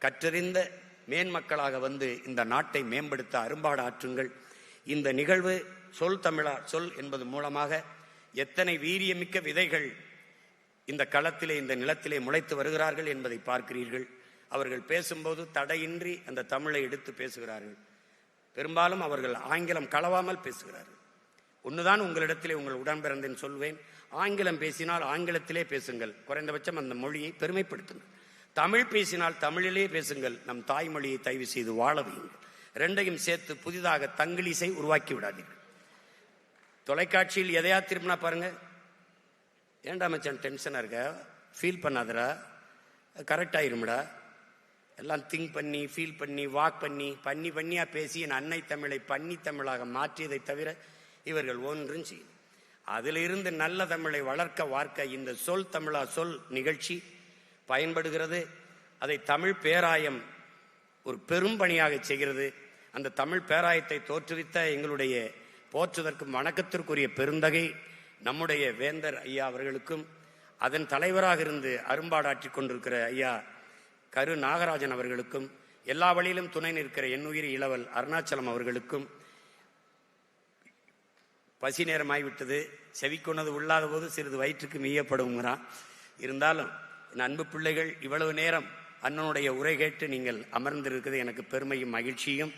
கற்றறிந்த மேன்மக்களாக வந்து இந்த நாட்டை மேம்படுத்த அரும்பாடு ஆற்றுங்கள். இந்த நிகழ்வு சொல் தமிழா சொல் என்பது மூலமாக எத்தனை வீரியமிக்க விதைகள் இந்த களத்திலே, இந்த நிலத்திலே முளைத்து வருகிறார்கள் என்பதை பார்க்கிறீர்கள். அவர்கள் பேசும்போது தடையின்றி அந்த தமிழை எடுத்து பேசுகிறார்கள். பெரும்பாலும் அவர்கள் ஆங்கிலம் கலவாமல் பேசுகிறார்கள். ஒன்றுதான் உங்களிடத்திலே உங்கள் உடன் பிறந்தேன் சொல்வேன், ஆங்கிலம் பேசினால் ஆங்கிலத்திலே பேசுங்கள், குறைந்தபட்சம் அந்த மொழியை பெருமைப்படுத்துங்கள். தமிழ் பேசினால் தமிழிலே பேசுங்கள், நம் தாய்மொழியை தயவு செய்து வாழ வையுங்கள். ரெண்டையும் சேர்த்து புதிதாக தங்கிலீசை உருவாக்கி விடாதீர்கள். தொலைக்காட்சியில் எதையா திரும்பினா பாருங்க, ஏண்டா மச்சான் டென்ஷனா இருக்க, ஃபீல் பண்ணாதடா, கரெக்ட் ஆயிரும்டா, எல்லாம் திங்க் பண்ணி ஃபீல் பண்ணி வாக் பண்ணியா பேசி என் அன்னை தமிழை பன்னி தமிழாக மாற்றியதை தவிர இவர்கள் ஒன்றும் செய்யும். அதிலிருந்து நல்ல தமிழை வளர்க்க வார்க்க இந்த சொல் தமிழா சொல் நிகழ்ச்சி பயன்படுகிறது. அதை தமிழ் பேராயம் ஒரு பெரும் பணியாக செய்கிறது. அந்த தமிழ் பேராயத்தை தோற்றுவித்த எங்களுடைய போற்றுதற்கும் வணக்கத்திற்குரிய பெருந்தகை நம்முடைய வேந்தர் ஐயா அவர்களுக்கும், அதன் தலைவராக இருந்து அரும்பாடாற்றிக் கொண்டிருக்கிற ஐயா கரு நாகராஜன் அவர்களுக்கும், எல்லா வழியிலும் துணை நிற்கிற என்னுயிர் இளவல் அருணாச்சலம் அவர்களுக்கும், பசி நேரமாகிவிட்டது, செவிக்கொன்னது உள்ளாத போது சிறிது வயிற்றுக்கு மீயப்படுங்கிறான். இருந்தாலும் என் அன்பு பிள்ளைகள், இவ்வளவு நேரம் அண்ணனுடைய உரை கேட்டு நீங்கள் அமர்ந்திருக்கிறது எனக்கு பெருமையும் மகிழ்ச்சியும்.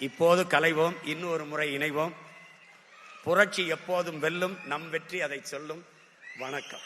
இப்போது கலைவோம், இன்னொரு முறை இணைவோம். புரட்சி எப்போதும் வெல்லும், நம் வெற்றி அதை சொல்லும். வணக்கம்.